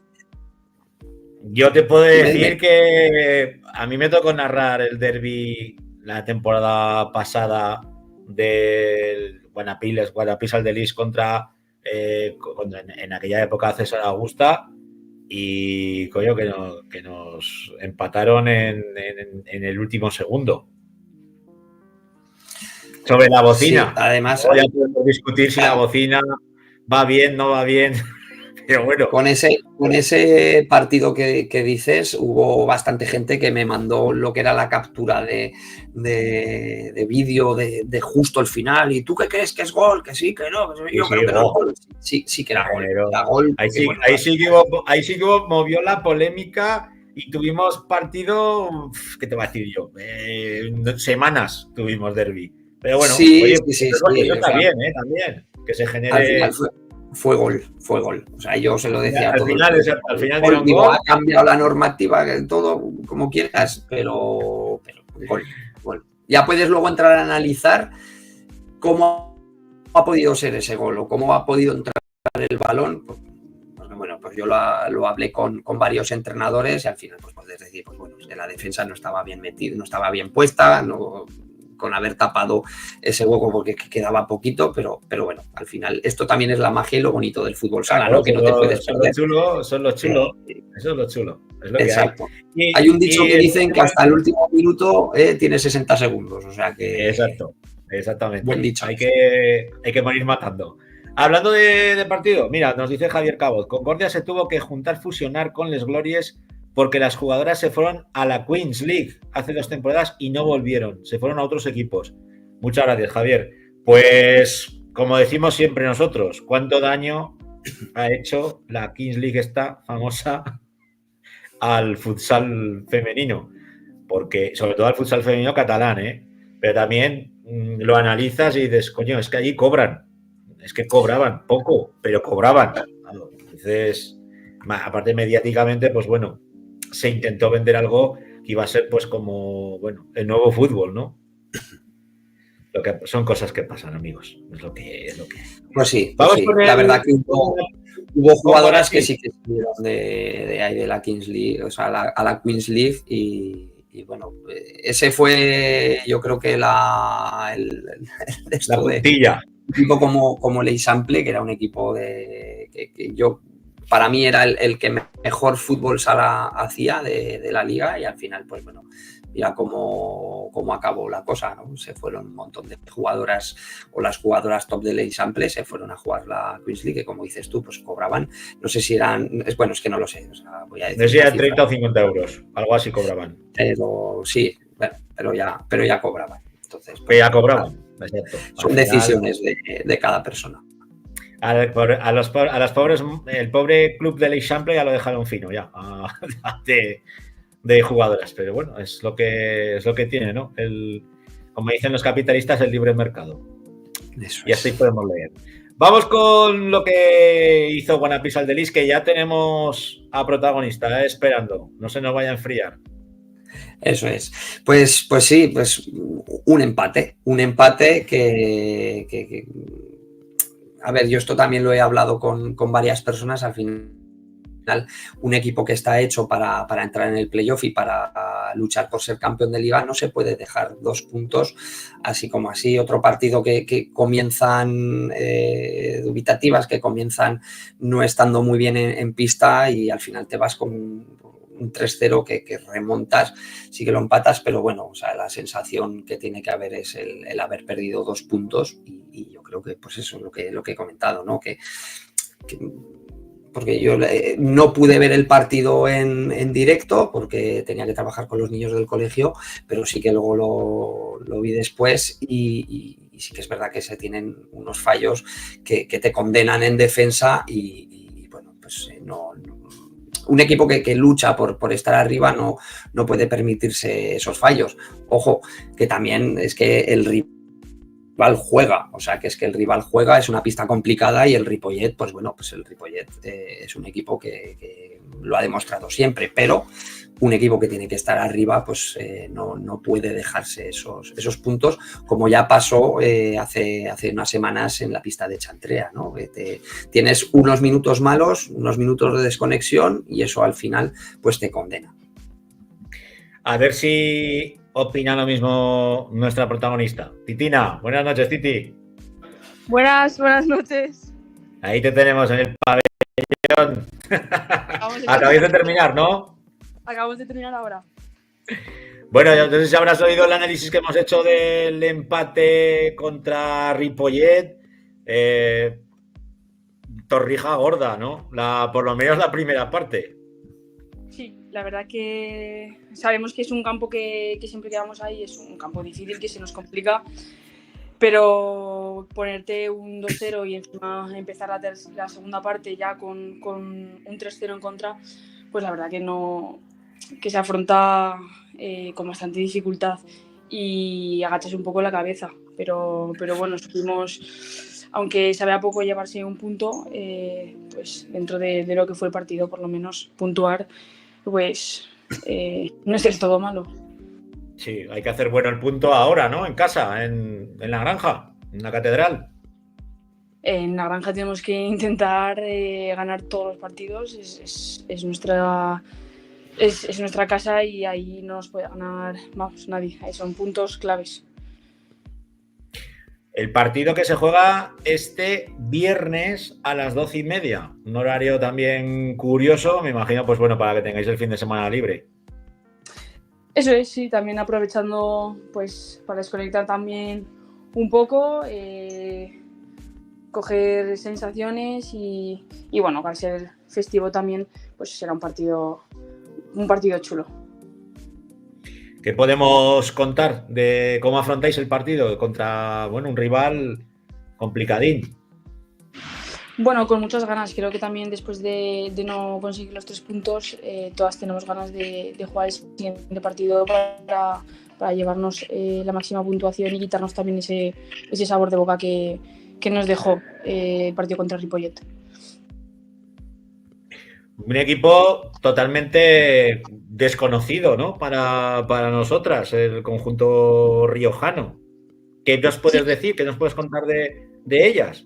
Speaker 1: Yo te puedo decir que a mí me tocó narrar el derbi la temporada pasada del Guadapís Aldelis contra en aquella época César Augusta y coño que nos empataron en el último segundo. Sobre la bocina.
Speaker 3: Sí, además,
Speaker 1: ya podemos discutir si la bocina va bien, no va bien. Pero bueno.
Speaker 3: Con ese partido que dices, hubo bastante gente que me mandó lo que era la captura de vídeo de justo el final. ¿Y tú qué crees que es gol? Que sí, que no. Yo creo que no es gol. Sí que era gol. Era gol
Speaker 1: ahí sí que movió la polémica y tuvimos partido, ¿qué te voy a decir yo? Semanas tuvimos derbi. Pero bueno,
Speaker 3: sí,
Speaker 1: oye,
Speaker 3: sí,
Speaker 1: eso está bien, también. Que se genere...
Speaker 3: Fue gol. O sea, yo se lo decía a todos.
Speaker 1: Al final
Speaker 3: digo, ha cambiado la normativa, todo como quieras, pero gol. Ya puedes luego entrar a analizar cómo ha podido ser ese gol o cómo ha podido entrar el balón. Porque bueno, pues yo lo hablé con varios entrenadores y al final pues puedes decir, pues bueno, es que la defensa no estaba bien metida, no estaba bien puesta, con haber tapado ese hueco porque quedaba poquito, pero bueno, al final esto también es la magia y lo bonito del fútbol sala, ¿no? Que no te puedes perder.
Speaker 1: Son los chulos. Eso es lo chulo. Es lo
Speaker 3: exacto. Que hay un dicho que dicen que hasta el último minuto tiene 60 segundos, o sea que...
Speaker 1: Exacto, exactamente.
Speaker 3: Buen dicho.
Speaker 1: Hay que morir matando. Hablando de partido, mira, nos dice Javier Cabot, Concordia se tuvo que fusionar con Les Glories porque las jugadoras se fueron a la Queens League hace 2 temporadas y no volvieron, se fueron a otros equipos. Muchas gracias, Javier. Pues, como decimos siempre nosotros, ¿cuánto daño ha hecho la Kings League esta famosa al futsal femenino? Porque, sobre todo al futsal femenino catalán, pero también lo analizas y dices, coño, es que allí cobran. Es que cobraban poco, pero cobraban. Entonces, aparte mediáticamente, pues bueno, se intentó vender algo que iba a ser pues como, bueno, el nuevo fútbol, ¿no? Son cosas que pasan, amigos. Es lo que
Speaker 3: Pues sí, la verdad que hubo jugadoras que sí que estuvieron de ahí de la Kings League, o sea, a la Queens League y bueno, ese fue yo creo que la
Speaker 1: puntilla.
Speaker 3: Un equipo como L'Eixample, que era un equipo que yo para mí era el que mejor fútbol sala hacía de la liga y al final, pues bueno, mira cómo acabó la cosa, ¿no? Se fueron un montón de jugadoras o las jugadoras top de L'Eixample se fueron a jugar la Queens League, que como dices tú, pues cobraban, no sé si eran, bueno, es que no lo sé, o sea, voy a decir.
Speaker 1: No sé si eran 30 o 50 euros, algo así cobraban.
Speaker 3: Pero sí, bueno, pero ya cobraban. Entonces,
Speaker 1: pues, ya cobraban, exacto.
Speaker 3: Son decisiones de cada persona.
Speaker 1: A las pobres, el pobre club de L'Eixample ya lo dejaron fino ya de jugadoras, pero bueno, es lo que tiene, ¿no? Como dicen los capitalistas, el libre mercado.
Speaker 3: Eso
Speaker 1: y así podemos leer. Vamos con lo que hizo Guadapís Aldelis, que ya tenemos a protagonista esperando, no se nos vaya a enfriar.
Speaker 3: Eso es. Pues sí, pues un empate que a ver, yo esto también lo he hablado con varias personas. Al final, un equipo que está hecho para entrar en el playoff y para luchar por ser campeón de liga no se puede dejar 2 puntos así como así. Otro partido que comienzan dubitativas, que comienzan no estando muy bien en pista y al final te vas con un 3-0 que remontas, sí que lo empatas, pero bueno, o sea, la sensación que tiene que haber es el haber perdido 2 puntos y yo creo que pues eso es lo que he comentado, ¿no? Que porque yo no pude ver el partido en directo porque tenía que trabajar con los niños del colegio, pero sí que luego lo vi después y sí que es verdad que se tienen unos fallos que te condenan en defensa y bueno, pues no, un equipo que lucha por estar arriba no puede permitirse esos fallos. Ojo, que también es que el rival juega, o sea, que es que el rival juega, es una pista complicada y el Ripollet, pues bueno, pues el Ripollet es un equipo que lo ha demostrado siempre, pero un equipo que tiene que estar arriba, pues no puede dejarse esos puntos, como ya pasó hace unas semanas en la pista de Chantrea, ¿no? Tienes unos minutos malos, unos minutos de desconexión y eso al final pues te condena.
Speaker 1: A ver si opina lo mismo nuestra protagonista. Titina, buenas noches, Titi.
Speaker 4: Buenas noches.
Speaker 1: Ahí te tenemos en el pabellón. Acabáis de terminar, ¿no?
Speaker 4: Acabamos de terminar ahora.
Speaker 1: Bueno, entonces habrás oído el análisis que hemos hecho del empate contra Ripollet. Torrija gorda, ¿no? Por lo menos la primera parte.
Speaker 4: Sí, la verdad que sabemos que es un campo que siempre que vamos ahí es un campo difícil, que se nos complica, pero ponerte un 2-0 y encima empezar la segunda parte ya con un 3-0 en contra, pues la verdad que se afronta con bastante dificultad y agachas un poco la cabeza, pero bueno, supimos, aunque sabe a poco llevarse un punto, pues dentro de lo que fue el partido, por lo menos puntuar, pues no es del todo malo.
Speaker 1: Sí, hay que hacer bueno el punto ahora, ¿no? En casa, en la granja, en la catedral.
Speaker 4: En la granja tenemos que intentar ganar todos los partidos, es nuestra casa y ahí no nos puede ganar nadie, ahí son puntos claves.
Speaker 1: El partido que se juega este viernes a las 12:30, un horario también curioso, me imagino, pues bueno, para que tengáis el fin de semana libre.
Speaker 4: Eso es, sí, también aprovechando pues para desconectar también un poco, coger sensaciones y bueno, al ser festivo también, pues será un partido chulo.
Speaker 1: ¿Qué podemos contar de cómo afrontáis el partido contra, bueno, un rival complicadín?
Speaker 4: Bueno, con muchas ganas. Creo que también después de no conseguir los 3 puntos, todas tenemos ganas de jugar el siguiente partido para llevarnos la máxima puntuación y quitarnos también ese sabor de boca que nos dejó el partido contra Ripollet.
Speaker 1: Un equipo totalmente desconocido, ¿no? Para nosotras, el conjunto riojano. ¿Qué nos puedes decir? ¿Qué nos puedes contar de ellas?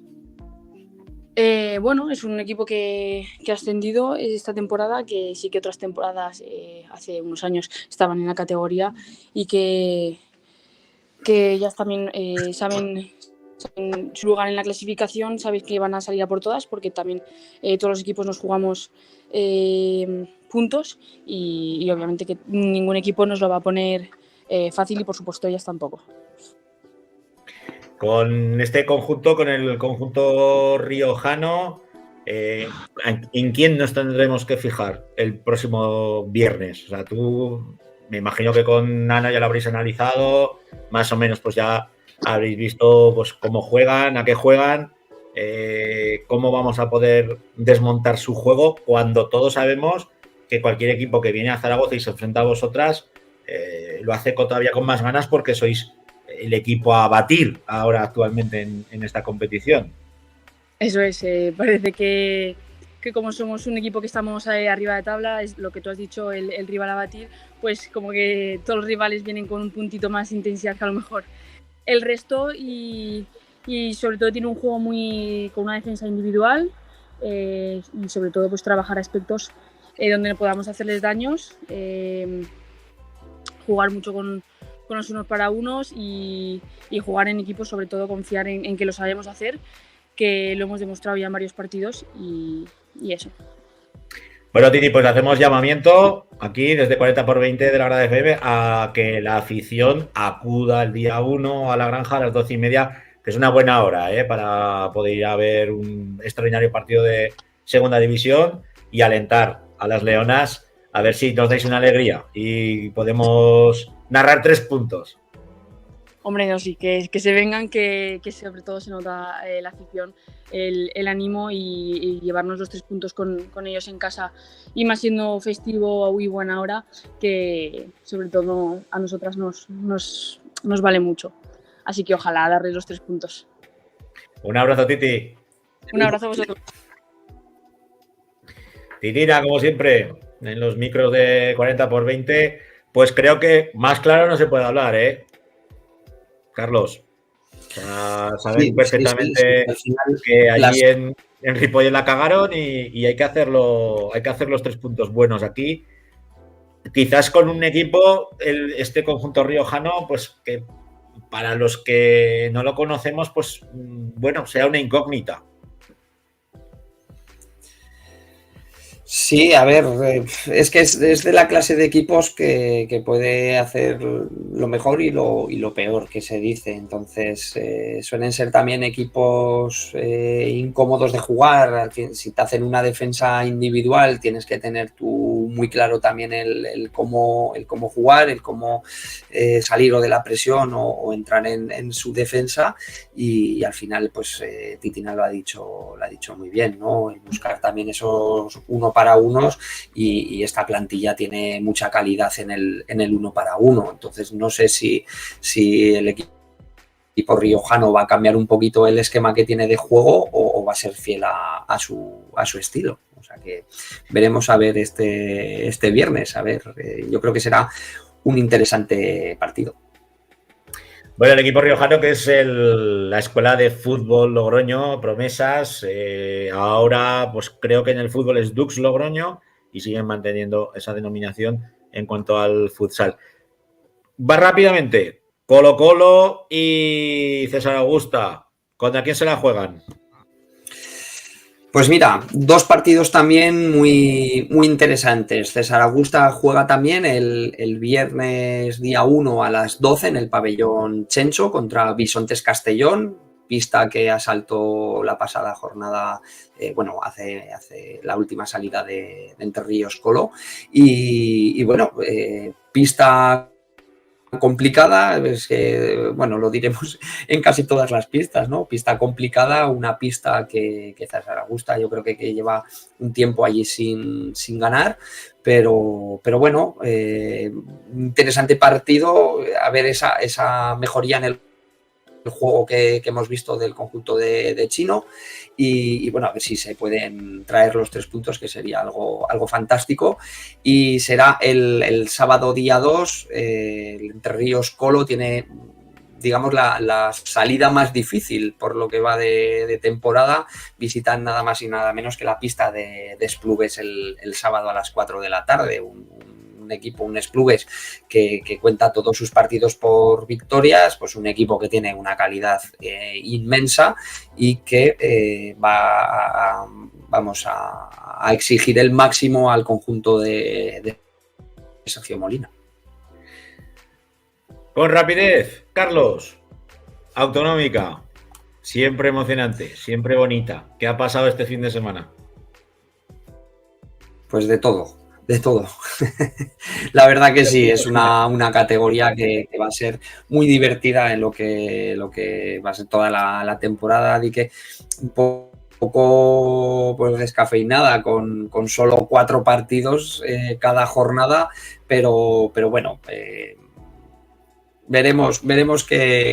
Speaker 4: Bueno, es un equipo que ha ascendido esta temporada, que sí que otras temporadas hace unos años estaban en la categoría y que ellas también saben su lugar en la clasificación, sabéis que van a salir a por todas porque también todos los equipos nos jugamos puntos y obviamente que ningún equipo nos lo va a poner fácil y por supuesto ellas tampoco.
Speaker 1: Con este conjunto, con el conjunto riojano, ¿en quién nos tendremos que fijar el próximo viernes? O sea, tú, me imagino que con Ana ya lo habréis analizado, más o menos pues ya habréis visto pues cómo juegan, a qué juegan, cómo vamos a poder desmontar su juego cuando todos sabemos que cualquier equipo que viene a Zaragoza y se enfrenta a vosotras lo hace todavía con más ganas porque sois el equipo a batir ahora actualmente en esta competición.
Speaker 4: Eso es, parece que como somos un equipo que estamos arriba de tabla, es lo que tú has dicho, el rival a batir, pues como que todos los rivales vienen con un puntito más de intensidad que a lo mejor el resto y sobre todo tiene un juego con una defensa individual y sobre todo pues trabajar aspectos donde podamos hacerles daños, jugar mucho con los unos para unos y jugar en equipo, sobre todo confiar en que lo sabemos hacer, que lo hemos demostrado ya en varios partidos y eso.
Speaker 1: Bueno, Titi, pues hacemos llamamiento aquí desde 40x20 de la Grada FM a que la afición acuda el día 1 a la granja a las 12:30, que es una buena hora para poder ir a ver un extraordinario partido de segunda división y alentar a las Leonas a ver si nos dais una alegría y podemos narrar 3 puntos.
Speaker 4: Hombre, no, sí, que se vengan, que sobre todo se nota la afición, el ánimo y llevarnos los 3 puntos con ellos en casa, y más siendo festivo y buena hora, que sobre todo a nosotras nos vale mucho. Así que ojalá darles los 3 puntos.
Speaker 1: Un abrazo, Titi.
Speaker 4: Un abrazo a vosotros.
Speaker 1: Titina, como siempre, en los micros de 40x20, pues creo que más claro no se puede hablar, ¿eh? Carlos, o sea, saben perfectamente que allí en Ripollet la cagaron y hay que hacerlo, hay que hacer los 3 puntos buenos aquí. Quizás con un equipo, este conjunto riojano, pues que para los que no lo conocemos, pues bueno, sea una incógnita.
Speaker 3: Sí, a ver, es que es de la clase de equipos que puede hacer lo mejor y lo peor que se dice. Entonces, suelen ser también equipos incómodos de jugar. Si te hacen una defensa individual, tienes que tener tú muy claro también el cómo jugar, el cómo salir o de la presión o entrar en su defensa. Y al final, pues Titina lo ha dicho muy bien, ¿no? El buscar también esos uno para unos, y esta plantilla tiene mucha calidad en el uno para uno. Entonces no sé si el equipo riojano va a cambiar un poquito el esquema que tiene de juego o va a ser fiel a su estilo. O sea que veremos a ver este viernes. A ver, yo creo que será un interesante partido.
Speaker 1: Bueno, el equipo riojano, que es la escuela de fútbol Logroño, promesas, ahora pues creo que en el fútbol es Dux Logroño y siguen manteniendo esa denominación en cuanto al futsal. Va rápidamente, Colo-Colo y César Augusta, ¿contra quién se la juegan?
Speaker 3: Pues mira, 2 partidos también muy, muy interesantes. César Augusta juega también el viernes día 1 a las 12 en el pabellón Chencho contra Bisontes Castellón, pista que asaltó la pasada jornada, hace la última salida de Entre Ríos Colo. Y bueno, pista complicada, es que, bueno, lo diremos en casi todas las pistas, ¿no? Pista complicada, una pista que César Augusta yo creo que lleva un tiempo allí sin ganar, pero bueno, interesante partido, a ver esa mejoría en el juego que hemos visto del conjunto de Chino, y bueno, a ver si se pueden traer los 3 puntos, que sería algo fantástico. Y será el sábado día 2, el Entre Ríos Colo tiene, digamos, la salida más difícil por lo que va de temporada. Visitan nada más y nada menos que la pista de Esplugues el sábado a las 4 de la tarde, un equipo, un Esplugues que cuenta todos sus partidos por victorias, pues un equipo que tiene una calidad inmensa y que va a exigir el máximo al conjunto de Sergio Molina.
Speaker 1: Con rapidez, Carlos, autonómica, siempre emocionante, siempre bonita. ¿Qué ha pasado este fin de semana?
Speaker 3: Pues de todo. La verdad que sí, es una categoría que va a ser muy divertida en lo que va a ser toda la temporada, y que un poco pues descafeinada con solo 4 partidos cada jornada, pero bueno, veremos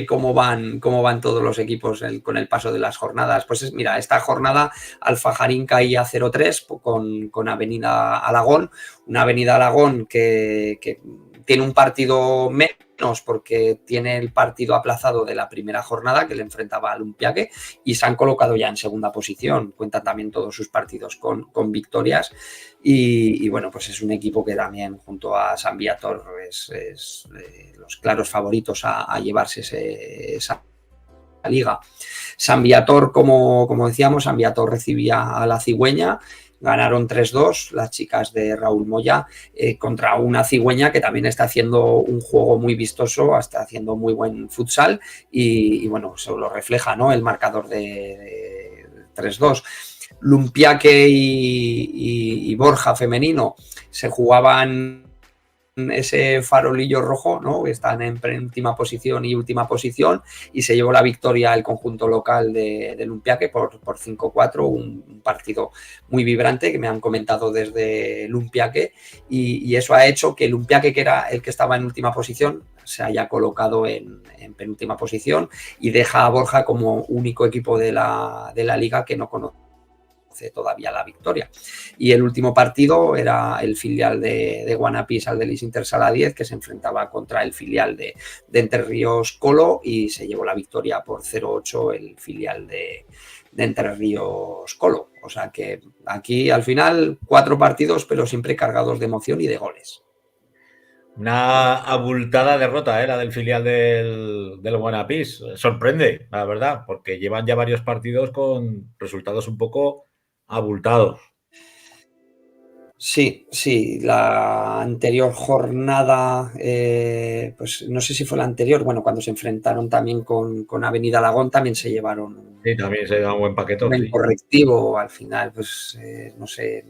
Speaker 3: cómo van todos los equipos con el paso de las jornadas. Pues mira, esta jornada Alfajarín caía 0-3 con Avenida Alagón, una Avenida Alagón que tiene un partido menos porque tiene el partido aplazado de la primera jornada que le enfrentaba al Olympiaque, y se han colocado ya en segunda posición. Cuentan también todos sus partidos con victorias, y bueno, pues es un equipo que también junto a San Viator es los claros favoritos a llevarse esa liga. San Viator, como decíamos, San Viator recibía a la Cigüeña. Ganaron 3-2 las chicas de Raúl Moya contra una Cigüeña que también está haciendo un juego muy vistoso, está haciendo muy buen futsal, y bueno, eso lo refleja, ¿no?, el marcador de 3-2. Lumpiaque y Borja femenino se jugaban ese farolillo rojo, ¿no? Que están en penúltima posición y última posición, y se llevó la victoria el conjunto local de Lumpiaque por 5-4, un partido muy vibrante que me han comentado desde Lumpiaque, y eso ha hecho que Lumpiaque, que era el que estaba en última posición, se haya colocado en penúltima posición y deja a Borja como único equipo de la liga que no conoce todavía la victoria. Y el último partido era el filial de Guanapí Saldelis Intersala 10, que se enfrentaba contra el filial de Entre Ríos Colo, y se llevó la victoria por 0-8 el filial de Entre Ríos Colo. O sea que aquí al final 4 partidos, pero siempre cargados de emoción y de goles.
Speaker 1: Una abultada derrota, la del filial del Guanapí. Sorprende, la verdad, porque llevan ya varios partidos con resultados un poco abultados.
Speaker 3: Sí, la anterior jornada, pues no sé si fue la anterior, bueno, cuando se enfrentaron también con Avenida Alagón, también se llevaron.
Speaker 1: Sí, también se da un buen paquetón.
Speaker 3: Un correctivo, al final, pues no sé.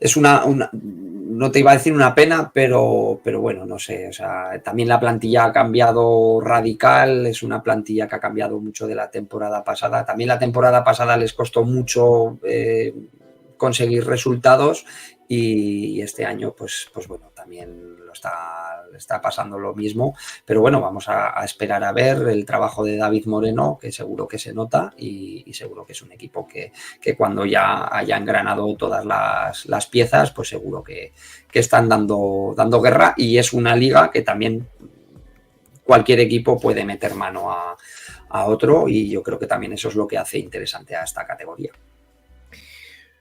Speaker 3: Es no te iba a decir una pena, pero bueno, no sé, o sea, también la plantilla ha cambiado radical, es una plantilla que ha cambiado mucho de la temporada pasada. También la temporada pasada les costó mucho conseguir resultados, y este año, pues bueno, también está pasando lo mismo, pero bueno, vamos a esperar a ver el trabajo de David Moreno, que seguro que se nota, y seguro que es un equipo que cuando ya haya engranado todas las piezas, pues seguro que están dando guerra, y es una liga que también cualquier equipo puede meter mano a otro, y yo creo que también eso es lo que hace interesante a esta categoría.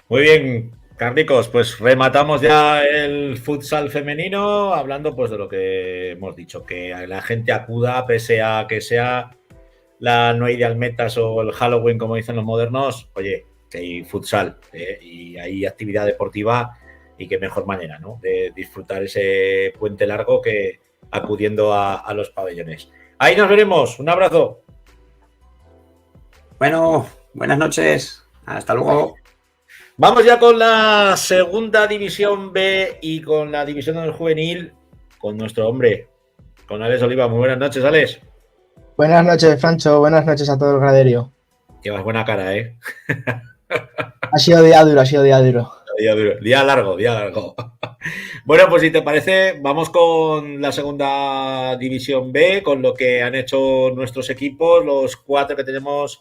Speaker 1: Muy bien, Carlicos, pues rematamos ya el futsal femenino hablando pues de lo que hemos dicho, que la gente acuda pese a que sea la No Hay de Almetas o el Halloween, como dicen los modernos. Oye, que hay futsal y hay actividad deportiva, y qué mejor manera, ¿no?, de disfrutar ese puente largo que acudiendo a los pabellones. Ahí nos veremos, un abrazo.
Speaker 3: Bueno, buenas noches, hasta luego.
Speaker 1: Vamos ya con la segunda división B y con la división del juvenil, con nuestro hombre, con Alex Oliva. Muy buenas noches, Alex.
Speaker 5: Buenas noches, Francho. Buenas noches a todo el graderío.
Speaker 1: Llevas buena cara, ¿eh?
Speaker 5: Ha sido día duro.
Speaker 1: Día largo. Bueno, pues si te parece, vamos con la segunda división B, con lo que han hecho nuestros equipos, los 4 que tenemos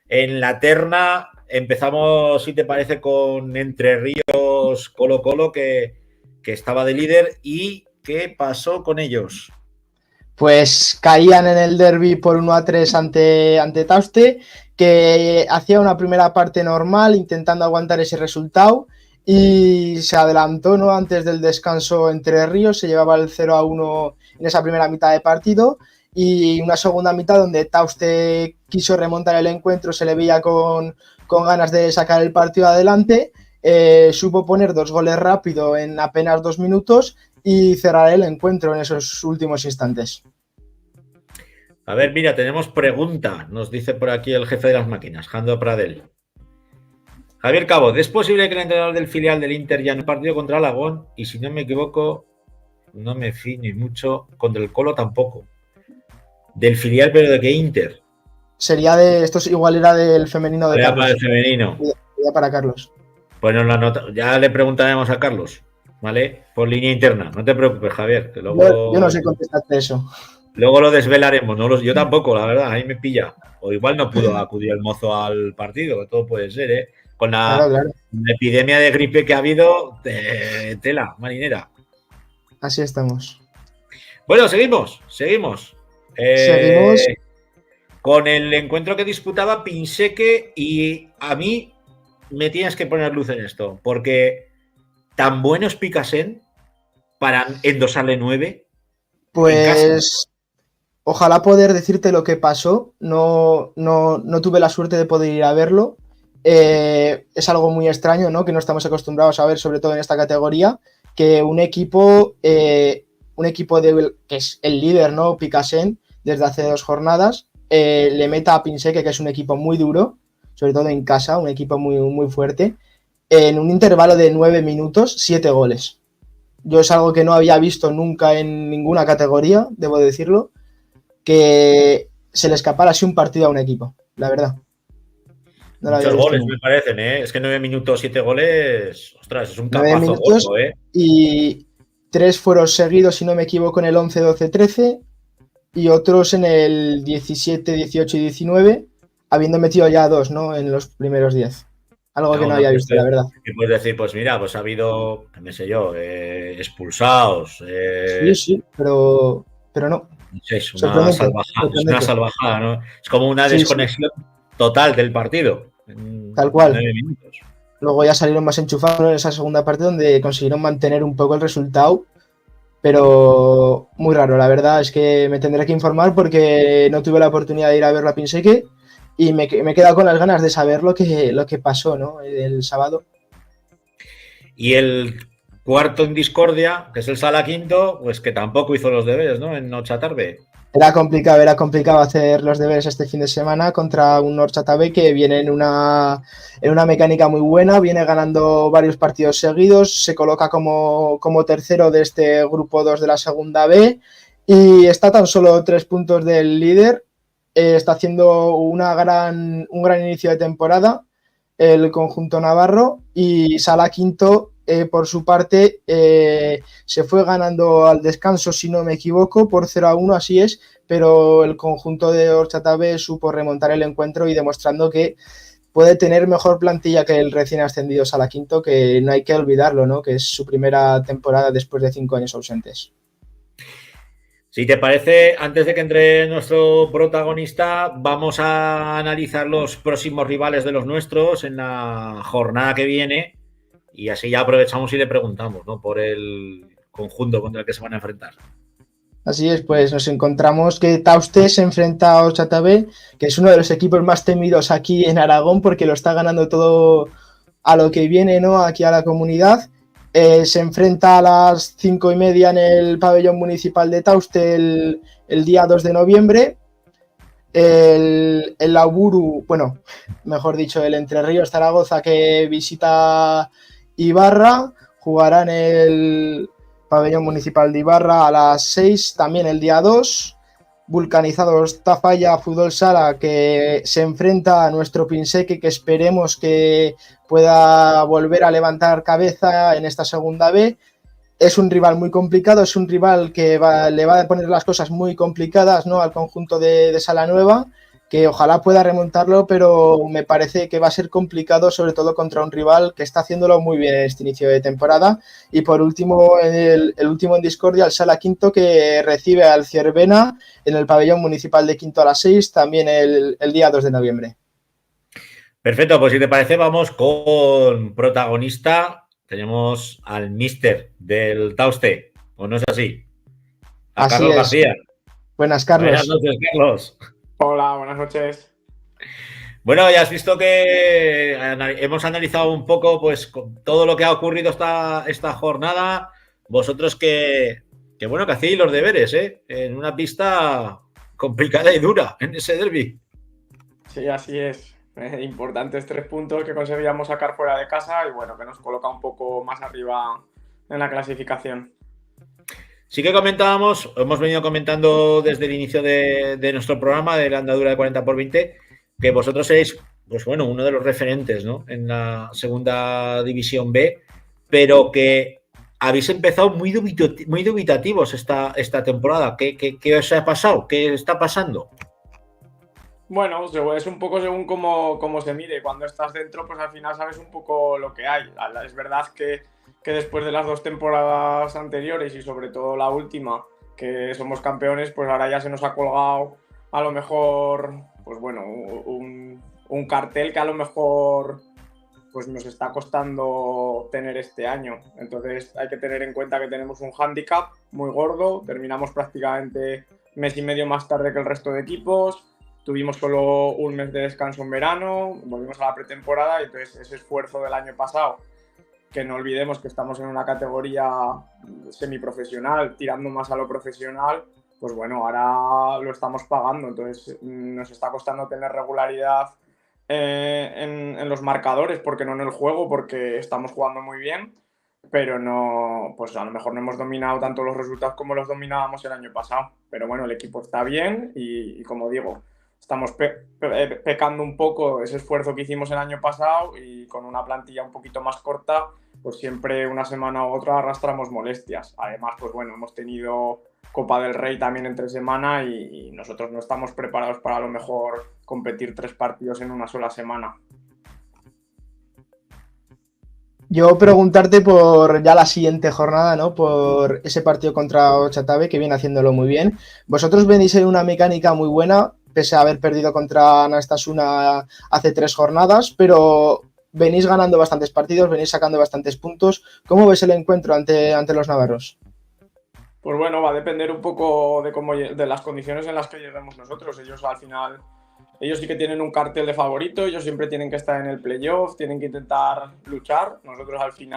Speaker 1: en la terna. Empezamos, si te parece, con Entre Ríos Colo-Colo, que estaba de líder. ¿Y qué pasó con ellos?
Speaker 5: Pues caían en el derbi por 1-3 ante Tauste, que hacía una primera parte normal intentando aguantar ese resultado, y se adelantó, ¿no?, antes del descanso Entre Ríos, se llevaba el 0-1 en esa primera mitad de partido, y una segunda mitad donde Tauste quiso remontar el encuentro, se le veía con ganas de sacar el partido adelante, supo poner 2 goles rápido en apenas 2 minutos y cerrar el encuentro en esos últimos instantes.
Speaker 1: A ver, mira, tenemos pregunta, nos dice por aquí el jefe de las máquinas, Jando Pradel. Javier Cabo, ¿es posible que el entrenador del filial del Inter ya en el partido contra Alagón, y si no me equivoco, no me fío ni mucho, contra el Colo tampoco? Del filial, pero ¿de qué Inter?
Speaker 5: Sería esto igual era del femenino de Carlos.
Speaker 1: Para el femenino.
Speaker 5: Sería para Carlos.
Speaker 1: Pues ya le preguntaremos a Carlos, ¿vale? Por línea interna. No te preocupes, Javier. Que luego,
Speaker 5: yo no sé contestarte eso.
Speaker 1: Luego lo desvelaremos. Yo tampoco, la verdad. Ahí me pilla. O igual no pudo acudir el mozo al partido, que todo puede ser, ¿eh? Con la epidemia de gripe que ha habido, tela marinera.
Speaker 5: Así estamos.
Speaker 1: Bueno, seguimos. Seguimos. Con el encuentro que disputaba Pinseque, y a mí me tienes que poner luz en esto, porque tan bueno es Picasen para endosarle 9.
Speaker 5: Pues ojalá poder decirte lo que pasó. No tuve la suerte de poder ir a verlo. Es algo muy extraño, ¿no?, que no estamos acostumbrados a ver, sobre todo en esta categoría, que un equipo que es el líder, ¿no?, Picasen, desde hace 2 jornadas, le meta a Pinseque, que es un equipo muy duro, sobre todo en casa, un equipo muy, muy fuerte. En un intervalo de 9 minutos, 7 goles. Yo es algo que no había visto nunca en ninguna categoría, debo decirlo, que se le escapara así un partido a un equipo, la verdad. No lo había
Speaker 1: Muchos
Speaker 5: visto
Speaker 1: goles
Speaker 5: nunca.
Speaker 1: me parecen, ¿eh? Es que 9 minutos, 7 goles, ostras, es un
Speaker 5: 9
Speaker 1: capazo
Speaker 5: minutos
Speaker 1: gordo, ¿eh?
Speaker 5: y 3 fueron seguidos, si no me equivoco, en el 11, 12, 13 y otros en el 17, 18 y 19, habiendo metido ya 2, ¿no? En los primeros 10. Algo que
Speaker 1: Claro,
Speaker 5: no
Speaker 1: no,
Speaker 5: había
Speaker 1: pero
Speaker 5: visto, la verdad.
Speaker 1: que puedes decir, pues mira, pues ha habido, qué sé yo, expulsados,
Speaker 5: Sí, sí, pero no.
Speaker 1: no sé, es una
Speaker 5: Sorprendente,
Speaker 1: salvajada,
Speaker 5: sorprendente.
Speaker 1: ¿no? Es como una
Speaker 5: Sí, sí,
Speaker 1: desconexión total del partido
Speaker 5: tal
Speaker 1: en
Speaker 5: cual.
Speaker 1: 9 minutos.
Speaker 5: Luego ya salieron más enchufados en esa segunda parte donde consiguieron mantener un poco el resultado, pero muy raro, la verdad es que me tendré que informar porque no tuve la oportunidad de ir a verlo a Pinseque y me he quedado con las ganas de saber lo que pasó, ¿no? El sábado.
Speaker 1: Y el cuarto en discordia, que es el Sala Quinto, pues que tampoco hizo los deberes, ¿no? En noche a tarde.
Speaker 5: Era complicado hacer los deberes este fin de semana contra un Horchata que viene en una mecánica muy buena, viene ganando varios partidos seguidos, se coloca como tercero de este grupo 2 de la segunda B y está tan solo 3 puntos del líder. Está haciendo un gran inicio de temporada el conjunto navarro y Sala Quinto, por su parte, se fue ganando al descanso, si no me equivoco, por 0-1, así es, pero el conjunto de Horchata B supo remontar el encuentro y demostrando que puede tener mejor plantilla que el recién ascendido Sala Quinto, que no hay que olvidarlo, ¿no? Que es su primera temporada después de 5 años ausentes.
Speaker 1: Si te parece, antes de que entre nuestro protagonista, vamos a analizar los próximos rivales de los nuestros en la jornada que viene y así ya aprovechamos y le preguntamos, ¿no? Por el conjunto contra el que se van a enfrentar.
Speaker 5: Así es, pues nos encontramos que Tauste se enfrenta a Horchata B, que es uno de los equipos más temidos aquí en Aragón porque lo está ganando todo a lo que viene, ¿no? Aquí a la comunidad. Se enfrenta a las 5:30 en el pabellón municipal de Tauste el día 2 de noviembre. El Auburu, bueno, mejor dicho, el Entre Ríos Zaragoza que visita Ibarra, jugará en el pabellón municipal de Ibarra a las 6, también el día 2. Vulcanizados Tafalla Fútbol Sala que se enfrenta a nuestro Pinseque, que esperemos que pueda volver a levantar cabeza en esta segunda B. Es un rival muy complicado, es un rival que le va a poner las cosas muy complicadas, ¿no? Al conjunto de Sala Nueva, que ojalá pueda remontarlo, pero me parece que va a ser complicado, sobre todo contra un rival que está haciéndolo muy bien en este inicio de temporada. Y por último, el último en discordia, el Sala Quinto, que recibe al Ciervena en el pabellón municipal de Quinto a las 6, también el día 2 de noviembre.
Speaker 1: Perfecto, pues si te parece, vamos con protagonista. Tenemos al míster del Tauste, ¿o no es así? A
Speaker 5: Así
Speaker 1: Carlos
Speaker 5: es.
Speaker 1: García.
Speaker 5: Buenas,
Speaker 1: Buenas
Speaker 5: Carlos.
Speaker 1: noches, Carlos.
Speaker 6: Hola, buenas noches.
Speaker 1: Bueno, ya has visto que hemos analizado un poco pues todo lo que ha ocurrido esta jornada. Vosotros que bueno, que hacéis los deberes, ¿eh? En una pista complicada y dura en ese derbi.
Speaker 6: Sí, así es. Importantes 3 puntos que conseguíamos sacar fuera de casa y bueno, que nos coloca un poco más arriba en la clasificación.
Speaker 1: Sí que comentábamos, hemos venido comentando desde el inicio de nuestro programa de la andadura de 40x20, que vosotros seréis, pues bueno, uno de los referentes, ¿no? En la segunda división B, pero que habéis empezado muy dubitativos esta temporada. ¿Qué os ha pasado? ¿Qué está pasando?
Speaker 6: Bueno, es un poco según cómo se mire. Cuando estás dentro, pues al final sabes un poco lo que hay. Es verdad que después de las 2 temporadas anteriores y sobre todo la última, que somos campeones, pues ahora ya se nos ha colgado a lo mejor, pues bueno, un cartel que a lo mejor pues nos está costando tener este año. Entonces hay que tener en cuenta que tenemos un hándicap muy gordo. Terminamos prácticamente mes y medio más tarde que el resto de equipos. Tuvimos solo un mes de descanso en verano, volvimos a la pretemporada y entonces ese esfuerzo del año pasado, que no olvidemos que estamos en una categoría semiprofesional, tirando más a lo profesional, pues bueno, ahora lo estamos pagando. Entonces nos está costando tener regularidad en los marcadores, porque no en el juego, porque estamos jugando muy bien, pero no, pues a lo mejor no hemos dominado tanto los resultados como los dominábamos el año pasado. Pero bueno, el equipo está bien y como digo, estamos pecando un poco ese esfuerzo que hicimos el año pasado y con una plantilla un poquito más corta, pues siempre una semana u otra arrastramos molestias. Además, pues bueno, hemos tenido Copa del Rey también entre semana y nosotros no estamos preparados para a lo mejor competir 3 partidos en una sola semana.
Speaker 5: Yo preguntarte por ya la siguiente jornada, ¿no? Por ese partido contra Ochatabe, que viene haciéndolo muy bien. Vosotros venís en una mecánica muy buena, pese a haber perdido contra Anastasuna hace 3 jornadas, pero venís ganando bastantes partidos, venís sacando bastantes puntos. ¿Cómo ves el encuentro ante los navarros?
Speaker 6: Pues bueno, va a depender un poco de las condiciones en las que lleguemos nosotros. Ellos al final, ellos sí que tienen un cartel de favorito, ellos siempre tienen que estar en el playoff, tienen que intentar luchar. Nosotros al final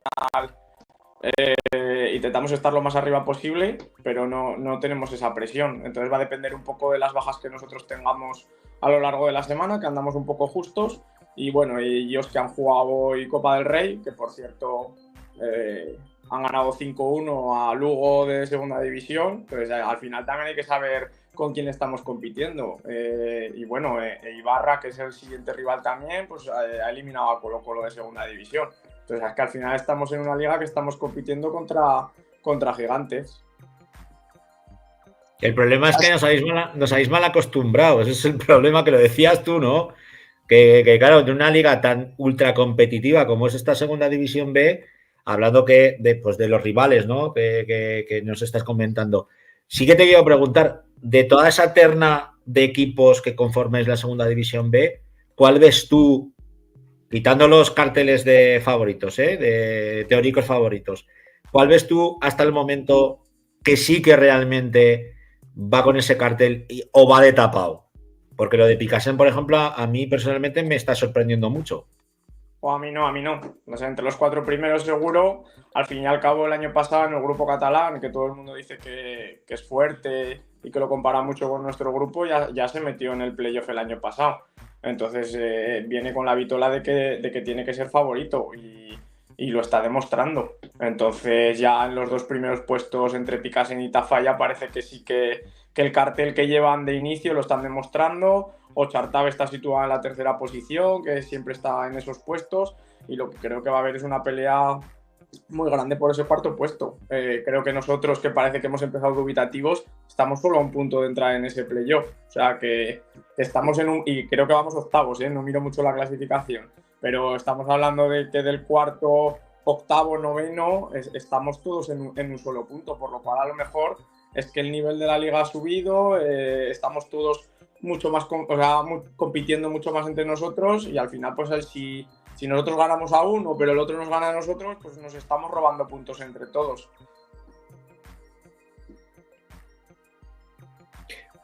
Speaker 6: intentamos estar lo más arriba posible, pero no tenemos esa presión. Entonces va a depender un poco de las bajas que nosotros tengamos a lo largo de la semana, que andamos un poco justos. Y bueno, ellos que han jugado hoy Copa del Rey, que por cierto han ganado 5-1 a Lugo de segunda división, pues al final también hay que saber con quién estamos compitiendo. Y bueno, Ibarra, que es el siguiente rival también, pues ha eliminado a Colo-Colo de segunda división. Entonces es que al final estamos en una liga que estamos compitiendo contra gigantes.
Speaker 1: El problema es que nos habéis mal acostumbrados. Ese es el problema, que lo decías tú, ¿no? Que claro, de una liga tan ultra competitiva como es esta segunda división B, hablando de los rivales, ¿no? Que nos estás comentando. Sí que te quiero preguntar, de toda esa terna de equipos que conformes la segunda división B, ¿cuál ves tú, quitando los carteles de favoritos, de teóricos favoritos, cuál ves tú hasta el momento que sí que realmente va con ese cartel o va de tapado? Porque lo de Picasen, por ejemplo, a mí personalmente me está sorprendiendo mucho.
Speaker 6: O a mí no. O sea, entre los 4 primeros seguro. Al fin y al cabo, el año pasado en el grupo catalán, que todo el mundo dice que es fuerte y que lo compara mucho con nuestro grupo, ya se metió en el playoff el año pasado. Entonces viene con la vitola de que tiene que ser favorito y lo está demostrando. Entonces ya en los 2 primeros puestos entre Picasen y Tafalla parece que sí que el cartel que llevan de inicio lo están demostrando. Ochartabe está situada en la 3ª posición, que siempre está en esos puestos, y lo que creo que va a haber es una pelea muy grande por ese 4º puesto. Creo que nosotros, que parece que hemos empezado dubitativos, estamos solo a un punto de entrar en ese playoff. O sea que estamos y creo que vamos octavos, no miro mucho la clasificación, pero estamos hablando de que del 4º, 8º, 9º estamos todos en un solo punto, por lo cual a lo mejor es que el nivel de la liga ha subido, estamos todos mucho más, compitiendo mucho más entre nosotros, y al final pues si nosotros ganamos a uno pero el otro nos gana a nosotros, pues nos estamos robando puntos entre todos.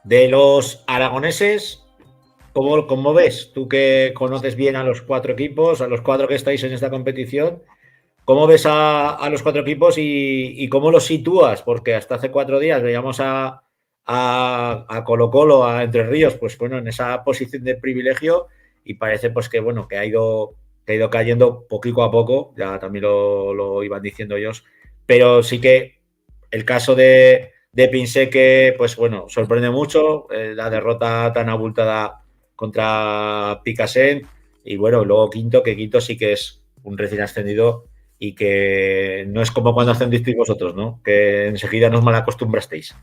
Speaker 1: De los aragoneses, ¿cómo ves? Tú que conoces bien a los 4 equipos, a los 4 que estáis en esta competición, ¿cómo ves a los 4 equipos y cómo los sitúas? Porque hasta hace 4 días veíamos a Colo-Colo, a Entre Ríos, pues bueno, en esa posición de privilegio, y parece pues que bueno, que ha ido cayendo poquito a poco, ya también lo iban diciendo ellos, pero sí que el caso de Pinseque, pues bueno, sorprende mucho, la derrota tan abultada contra Picasen, y bueno, luego Quinto sí que es un recién ascendido y que no es como cuando ascendisteis vosotros, ¿no? Que enseguida nos mal acostumbrasteis.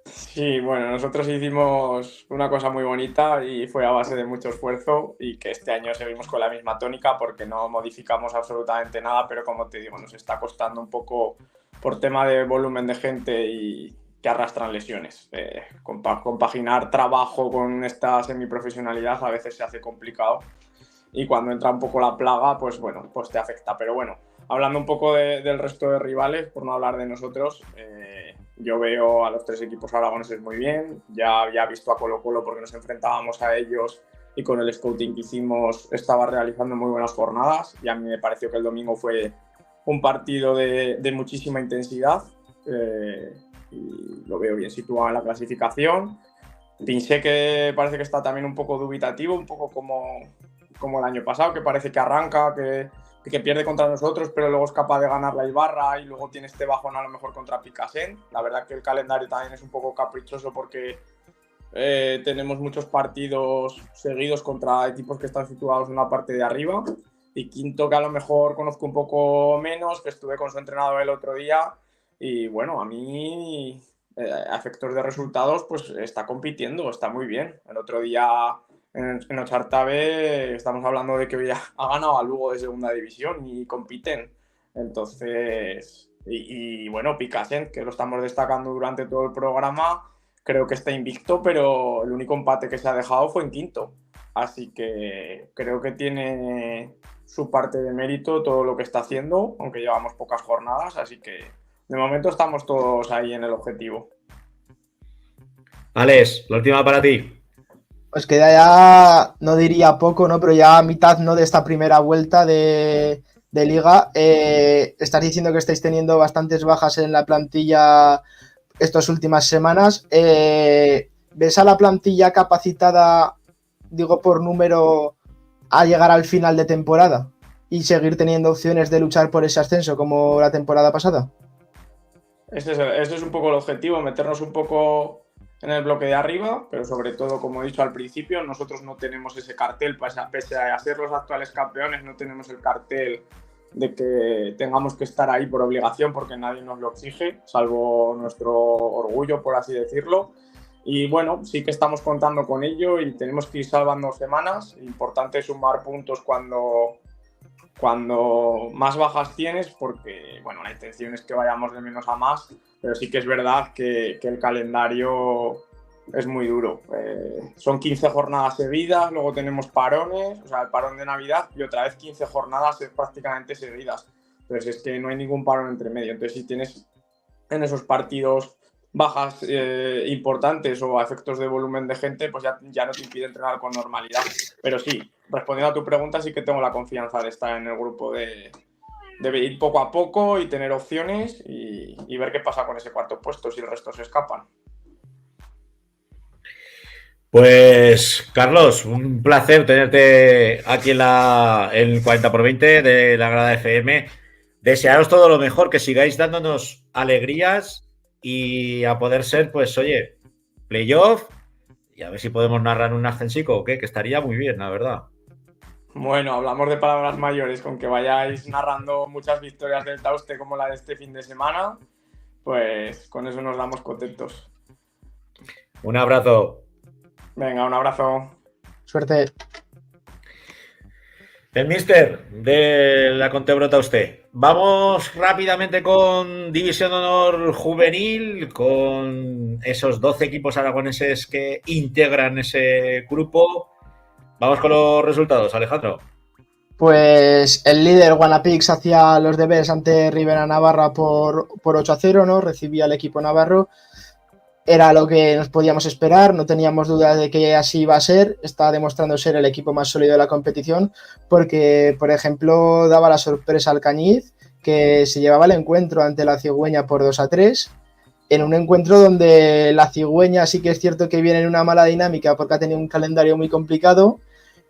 Speaker 6: Sí, bueno, nosotros hicimos una cosa muy bonita y fue a base de mucho esfuerzo, y que este año seguimos con la misma tónica porque no modificamos absolutamente nada, pero como te digo, nos está costando un poco por tema de volumen de gente y que arrastran lesiones. Compaginar trabajo con esta semiprofesionalidad a veces se hace complicado, y cuando entra un poco la plaga, pues bueno, pues te afecta. Pero bueno, hablando un poco del resto de rivales, por no hablar de nosotros, yo veo a los 3 equipos aragoneses muy bien. Ya había visto a Colo-Colo porque nos enfrentábamos a ellos y con el scouting que hicimos estaba realizando muy buenas jornadas, y a mí me pareció que el domingo fue un partido de muchísima intensidad, y lo veo bien situado en la clasificación. Pinché que parece que está también un poco dubitativo, un poco como el año pasado, que parece que arranca, que pierde contra nosotros, pero luego es capaz de ganar la Ibarra y luego tiene este bajón a lo mejor contra Picasen. La verdad que el calendario también es un poco caprichoso porque tenemos muchos partidos seguidos contra equipos que están situados en la parte de arriba. Y Quinto, que a lo mejor conozco un poco menos, que estuve con su entrenador el otro día. Y bueno, a mí, a efectos de resultados, pues está compitiendo, está muy bien. El otro día en Ochartabe estamos hablando de que hoy ha ganado a Lugo de segunda división y compiten. Entonces, y bueno, Picasen, que lo estamos destacando durante todo el programa, creo que está invicto, pero el único empate que se ha dejado fue en Quinto. Así que creo que tiene su parte de mérito todo lo que está haciendo, aunque llevamos pocas jornadas, así que de momento estamos todos ahí en el objetivo.
Speaker 1: Alex, la última para ti.
Speaker 5: Pues queda ya, no diría poco, ¿no? Pero ya a mitad, ¿no?, de esta primera vuelta de Liga. Estás diciendo que estáis teniendo bastantes bajas en la plantilla estas últimas semanas. ¿Ves a la plantilla capacitada, digo por número, a llegar al final de temporada y seguir teniendo opciones de luchar por ese ascenso como la temporada pasada?
Speaker 6: Ese es un poco el objetivo, meternos un poco en el bloque de arriba, pero sobre todo, como he dicho al principio, nosotros no tenemos ese cartel, pese a ser los actuales campeones, no tenemos el cartel de que tengamos que estar ahí por obligación porque nadie nos lo exige, salvo nuestro orgullo, por así decirlo. Y bueno, sí que estamos contando con ello y tenemos que ir salvando semanas. Importante sumar puntos cuando más bajas tienes, porque bueno, la intención es que vayamos de menos a más, pero sí que es verdad que el calendario es muy duro. Son 15 jornadas seguidas, luego tenemos parones, o sea, el parón de Navidad y otra vez 15 jornadas prácticamente seguidas. Entonces es que no hay ningún parón entre medio. Entonces si tienes en esos partidos bajas importantes o a efectos de volumen de gente, pues ya no te impide entrenar con normalidad. Pero sí, respondiendo a tu pregunta, sí que tengo la confianza de estar en el grupo, de ir poco a poco y tener opciones y ver qué pasa con ese cuarto puesto si el resto se escapan.
Speaker 1: Pues, Carlos, un placer tenerte aquí en 40x20 de la Grada FM. Desearos todo lo mejor, que sigáis dándonos alegrías y a poder ser, pues, oye, playoff y a ver si podemos narrar un ascensico o qué, que estaría muy bien, la verdad.
Speaker 6: Bueno, hablamos de palabras mayores, con que vayáis narrando muchas victorias del Tauste como la de este fin de semana, pues con eso nos damos contentos.
Speaker 1: Un abrazo.
Speaker 6: Venga, un abrazo.
Speaker 5: Suerte.
Speaker 1: El míster de la Contebrota usted. Vamos rápidamente con División de Honor Juvenil, con esos 12 equipos aragoneses que integran ese grupo. Vamos con los resultados, Alejandro.
Speaker 5: Pues el líder Guanapix hacía los deberes ante Rivera Navarra por 8-0, ¿no? Recibía al equipo navarro. Era lo que nos podíamos esperar, no teníamos dudas de que así iba a ser. Está demostrando ser el equipo más sólido de la competición porque, por ejemplo, daba la sorpresa al Cañiz, que se llevaba el encuentro ante la Cigüeña por 2-3, en un encuentro donde la Cigüeña sí que es cierto que viene en una mala dinámica porque ha tenido un calendario muy complicado,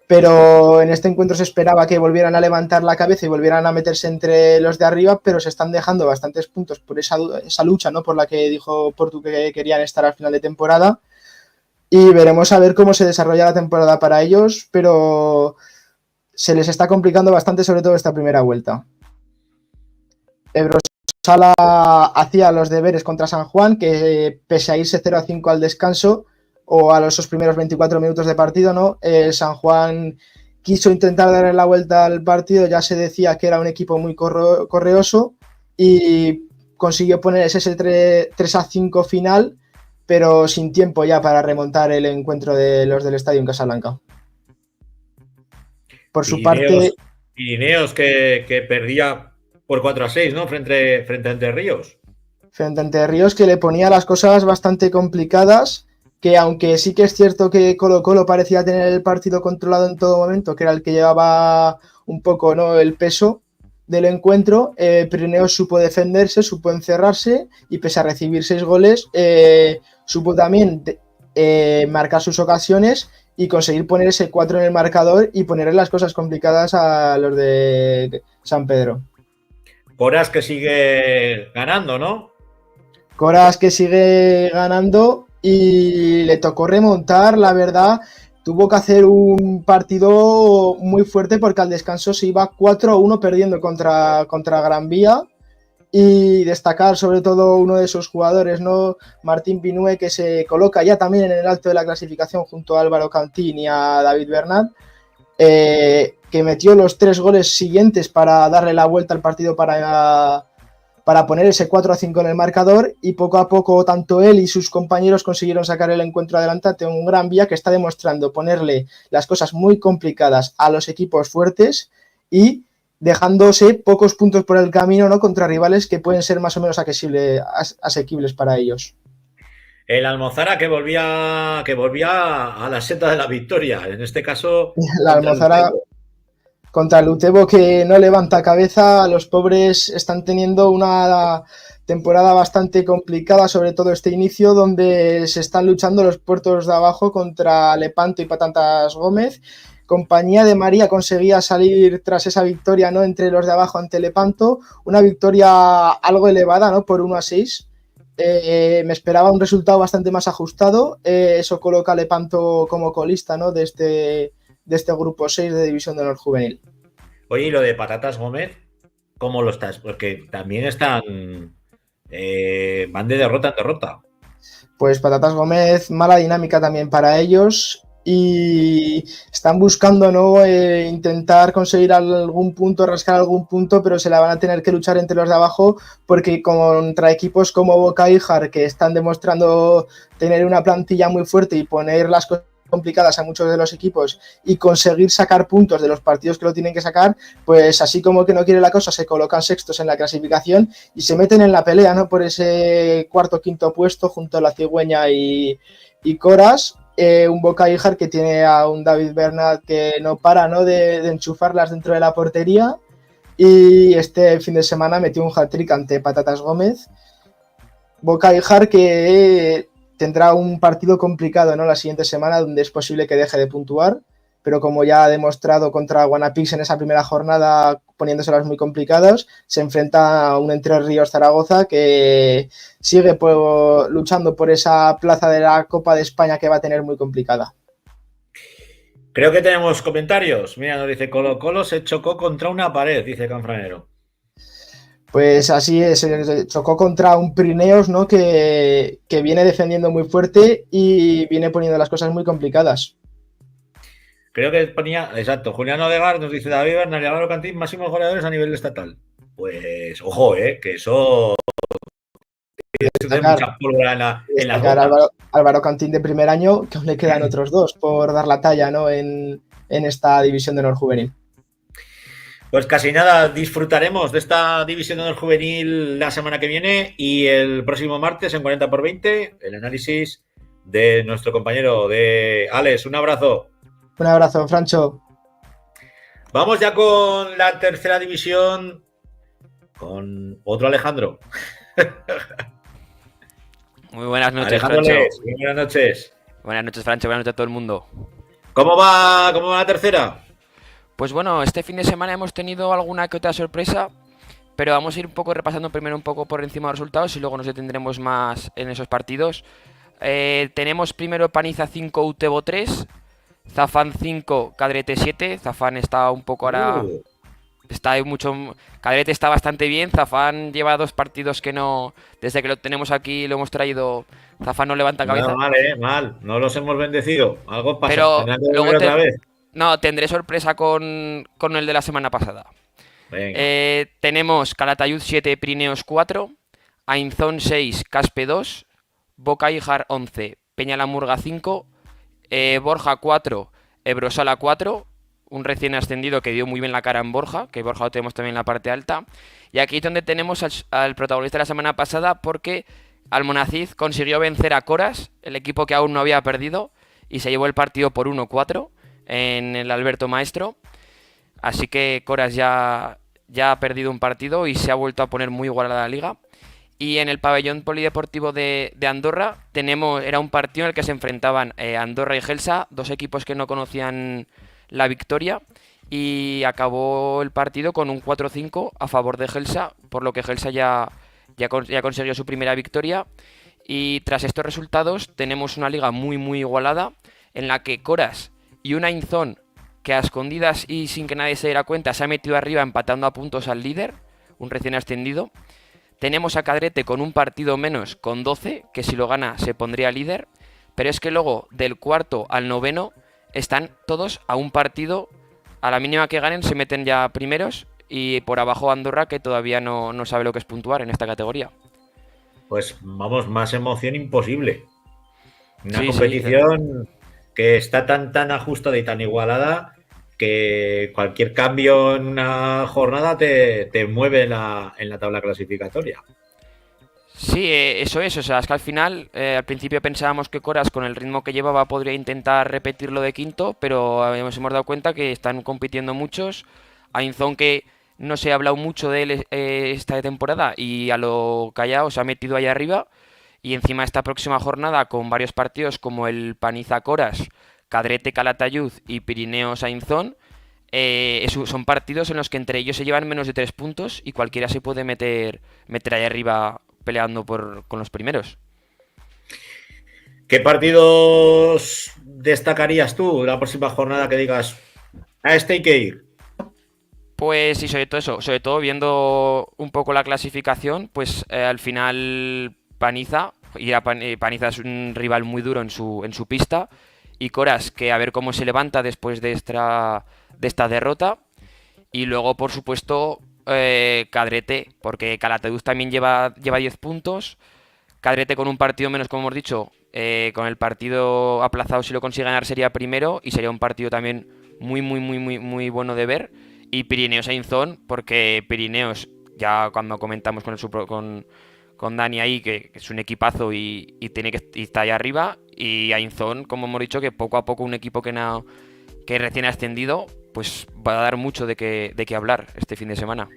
Speaker 5: pero en este encuentro se esperaba que volvieran a levantar la cabeza y volvieran a meterse entre los de arriba, pero se están dejando bastantes puntos por esa lucha, ¿no?, por la que dijo Portu que querían estar al final de temporada, y veremos a ver cómo se desarrolla la temporada para ellos, pero se les está complicando bastante, sobre todo esta primera vuelta. Ebrosala hacía los deberes contra San Juan, que pese a irse 0-5 al descanso o a esos primeros 24 minutos de partido, ¿no? San Juan quiso intentar darle la vuelta al partido, ya se decía que era un equipo muy correoso y consiguió poner ese 3-5 final, pero sin tiempo ya para remontar el encuentro de los del Estadio en Casablanca. Por su parte...
Speaker 1: Pirineos que perdía por 4-6, ¿no? Frente a Entre Ríos.
Speaker 5: Frente a Entre Ríos, que le ponía las cosas bastante complicadas, que aunque sí que es cierto que Colo-Colo parecía tener el partido controlado en todo momento, que era el que llevaba un poco, ¿no?, el peso del encuentro, Pirineos supo defenderse, supo encerrarse y pese a recibir 6 goles, supo también marcar sus ocasiones y conseguir poner ese 4 en el marcador y ponerle las cosas complicadas a los de San Pedro.
Speaker 1: Coras que sigue ganando, ¿no?
Speaker 5: Coras que sigue ganando y le tocó remontar, la verdad. Tuvo que hacer un partido muy fuerte porque al descanso se iba 4-1 perdiendo contra Gran Vía. Y destacar sobre todo uno de esos jugadores, ¿no? Martín Pinue, que se coloca ya también en el alto de la clasificación junto a Álvaro Cantín y a David Bernat, que metió los 3 goles siguientes para darle la vuelta al partido para poner ese 4-5 en el marcador, y poco a poco tanto él y sus compañeros consiguieron sacar el encuentro adelante ante un Gran Vía que está demostrando ponerle las cosas muy complicadas a los equipos fuertes y dejándose pocos puntos por el camino, ¿no? Contra rivales que pueden ser más o menos asequibles para ellos.
Speaker 1: El Almozara que volvía a la seta de la victoria, en este caso
Speaker 5: la Almozara contra el Utebo, que no levanta cabeza. Los pobres están teniendo una temporada bastante complicada, sobre todo este inicio, donde se están luchando los puertos de abajo contra Lepanto y Patatas Gómez. Compañía de María conseguía salir tras esa victoria, ¿no? Entre los de abajo ante Lepanto, una victoria algo elevada, ¿no? Por 1-6. Me esperaba un resultado bastante más ajustado. Eso coloca a Lepanto como colista, ¿no? De este grupo 6 de División de Honor Juvenil.
Speaker 1: Oye, ¿y lo de Patatas Gómez? ¿Cómo lo estás? Porque también van de derrota en derrota.
Speaker 5: Pues Patatas Gómez, mala dinámica también para ellos. Y están buscando, ¿no? Intentar conseguir algún punto, rascar algún punto, pero se la van a tener que luchar entre los de abajo, porque contra equipos como Boca y Jar, que están demostrando tener una plantilla muy fuerte y poner las cosas complicadas a muchos de los equipos y conseguir sacar puntos de los partidos que lo tienen que sacar, pues así como que no quiere la cosa, se colocan sextos en la clasificación y se meten en la pelea, ¿no? Por ese cuarto, quinto puesto junto a la Cigüeña y Coras. Un Boca Ijar que tiene a un David Bernat que no para, ¿no? de enchufarlas dentro de la portería, y este fin de semana metió un hat-trick ante Patatas Gómez. Boca Ijar que tendrá un partido complicado, ¿no? La siguiente semana, donde es posible que deje de puntuar, pero como ya ha demostrado contra Guanapix en esa primera jornada, poniéndoselas muy complicadas, se enfrenta a un Entre Ríos Zaragoza que sigue luchando por esa plaza de la Copa de España que va a tener muy complicada.
Speaker 1: Creo que tenemos comentarios. Mira, nos dice Colo-Colo se chocó contra una pared, dice Canfranero.
Speaker 5: Pues así es, se chocó contra un Pirineos, ¿no? Que viene defendiendo muy fuerte y viene poniendo las cosas muy complicadas.
Speaker 1: Creo que ponía, exacto, Julián Odegaard nos dice David Bernal y Álvaro Cantín, máximos goleadores a nivel estatal. Pues, ojo, que eso tiene mucha pólvora en la
Speaker 5: Álvaro Cantín de primer año, que aún le quedan otros 2 por dar la talla, ¿no? En esta División de Honor Juvenil.
Speaker 1: Pues casi nada, disfrutaremos de esta División de Honor Juvenil la semana que viene y el próximo martes en 40x20, el análisis de nuestro compañero de Alex. Un abrazo.
Speaker 5: Un abrazo, Francho.
Speaker 1: Vamos ya con la tercera división, con otro Alejandro.
Speaker 7: Muy buenas noches,
Speaker 1: Alejandro
Speaker 7: Francho.
Speaker 1: Muy buenas noches.
Speaker 7: Buenas noches, Francho. Buenas noches a todo el mundo.
Speaker 1: ¿Cómo va la tercera?
Speaker 7: Pues bueno, este fin de semana hemos tenido alguna que otra sorpresa, pero vamos a ir un poco repasando primero un poco por encima de los resultados y luego nos detendremos más en esos partidos. Tenemos primero Paniza 5, Utebo 3, Zafán 5, Cadrete 7. Zafán está un poco ahora... Cadrete está bastante bien. Zafán lleva 2 partidos que no... Desde que lo tenemos aquí lo hemos traído. Zafán no levanta cabeza.
Speaker 1: No, mal. No los hemos bendecido. Algo pasa.
Speaker 7: Pero luego
Speaker 1: otra vez.
Speaker 7: No, tendré sorpresa con el de la semana pasada. Tenemos Calatayud 7, Pirineos 4, Ainzón 6, Caspe 2, Boca Ijar 11, Peñalamurga 5, Borja 4, Ebrosala 4, un recién ascendido que dio muy bien la cara en Borja, que Borja lo tenemos también en la parte alta. Y aquí es donde tenemos al protagonista de la semana pasada, porque Almonacid consiguió vencer a Coras, el equipo que aún no había perdido, y se llevó el partido por 1-4 en el Alberto Maestro. Así que Coras ya ha perdido un partido y se ha vuelto a poner muy igualada la liga. Y en el pabellón polideportivo de Andorra era un partido en el que se enfrentaban Andorra y Gelsa, dos equipos que no conocían la victoria, y acabó el partido con un 4-5 a favor de Gelsa, por lo que Gelsa ya consiguió su primera victoria. Y tras estos resultados tenemos una liga muy muy igualada, en la que Coras y una Inzón, que a escondidas y sin que nadie se diera cuenta, se ha metido arriba empatando a puntos al líder, un recién ascendido. Tenemos a Cadrete con un partido menos, con 12, que si lo gana se pondría líder. Pero es que luego, del cuarto al noveno, están todos a un partido. A la mínima que ganen se meten ya primeros. Y por abajo Andorra, que todavía no sabe lo que es puntuar en esta categoría.
Speaker 1: Pues vamos, más emoción imposible. Una
Speaker 7: Sí,
Speaker 1: competición que está tan ajustada y tan igualada que cualquier cambio en una jornada te mueve en la tabla clasificatoria.
Speaker 7: Sí, eso es. O sea, es que al final, al principio pensábamos que Coras, con el ritmo que llevaba, podría intentar repetirlo de quinto, pero nos hemos dado cuenta que están compitiendo muchos. Ainzón, que no se ha hablado mucho de él esta temporada, y a lo callado se ha metido ahí arriba. Y encima esta próxima jornada, con varios partidos como el Paniza Coras, Cadrete Calatayud y Pirineos Ainzón, son partidos en los que entre ellos se llevan menos de 3 puntos y cualquiera se puede meter ahí arriba peleando con los primeros.
Speaker 1: ¿Qué partidos destacarías tú la próxima jornada que digas, a este hay que ir?
Speaker 7: Pues sí, sobre todo eso, sobre todo viendo un poco la clasificación, pues al final Paniza es un rival muy duro en su pista, y Coras, que a ver cómo se levanta después de esta derrota. Y luego, por supuesto, Cadrete, porque Calatayud también lleva 10 puntos. Cadrete con un partido menos, como hemos dicho, con el partido aplazado, si lo consigue ganar sería primero, y sería un partido también muy, muy, muy, muy, muy bueno de ver. Y Pirineos Ainzón, porque Pirineos, ya cuando comentamos con Dani ahí, que es un equipazo y está ahí arriba. Y Ainzón, como hemos dicho, que poco a poco un equipo que recién ha ascendido, pues va a dar mucho de qué hablar este fin de semana.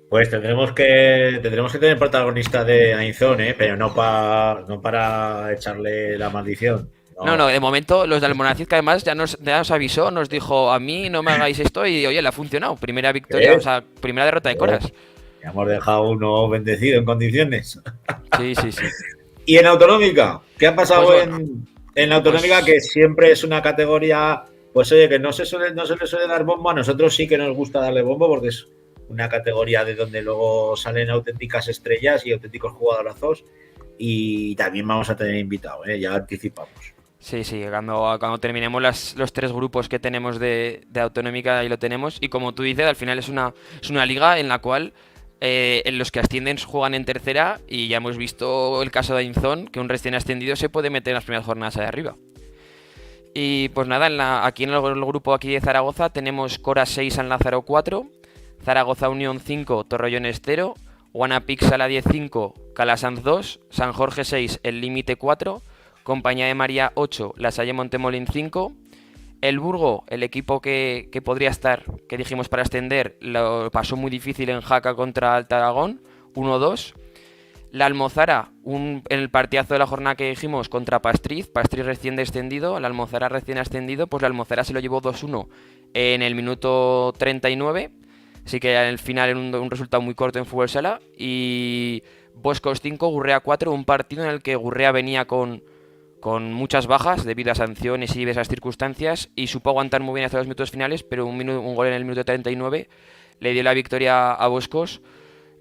Speaker 1: Pues tendremos que tener protagonista de Ainzón, pero no para echarle la maldición.
Speaker 7: No, de momento los de Almonacid, que además ya nos avisó, nos dijo, a mí no me hagáis esto, y oye, le ha funcionado. Primera victoria, o sea, primera derrota de Coras.
Speaker 1: Ya hemos dejado uno bendecido en condiciones.
Speaker 7: Sí.
Speaker 1: ¿Y en Autonómica? ¿Qué ha pasado
Speaker 7: Pues
Speaker 1: en la Autonómica, que siempre es una categoría, pues oye, que no se le suele dar bombo? A nosotros sí que nos gusta darle bombo, porque es una categoría de donde luego salen auténticas estrellas y auténticos jugadorazos, y también vamos a tener invitados, ya anticipamos.
Speaker 7: Sí, cuando terminemos los 3 grupos que tenemos de Autonómica, ahí lo tenemos. Y como tú dices, al final es una liga en la cual en los que ascienden juegan en tercera, y ya hemos visto el caso de Ainzón, que un recién ascendido se puede meter en las primeras jornadas de arriba. Y pues nada, aquí en el grupo aquí de Zaragoza tenemos Coras 6, San Lázaro 4, Zaragoza Unión 5, Torrellones 0, Guanapix Saladez 5, Calasanz 2, San Jorge 6, El Límite 4, Compañía de María 8, La Salle Montemolín 5, el Burgo, el equipo que podría estar, que dijimos para ascender, lo pasó muy difícil en Jaca contra Alta Aragón, 1-2. La Almozara, en el partidazo de la jornada que dijimos, contra Pastriz recién descendido, la Almozara recién ascendido, pues la Almozara se lo llevó 2-1 en el minuto 39, así que al final era un resultado muy corto en fútbol sala. Y Boscos 5, Gurrea 4, un partido en el que Gurrea venía con muchas bajas debido a sanciones y diversas circunstancias, y supo aguantar muy bien hasta los minutos finales, pero un gol en el minuto 39 le dio la victoria a Boscos,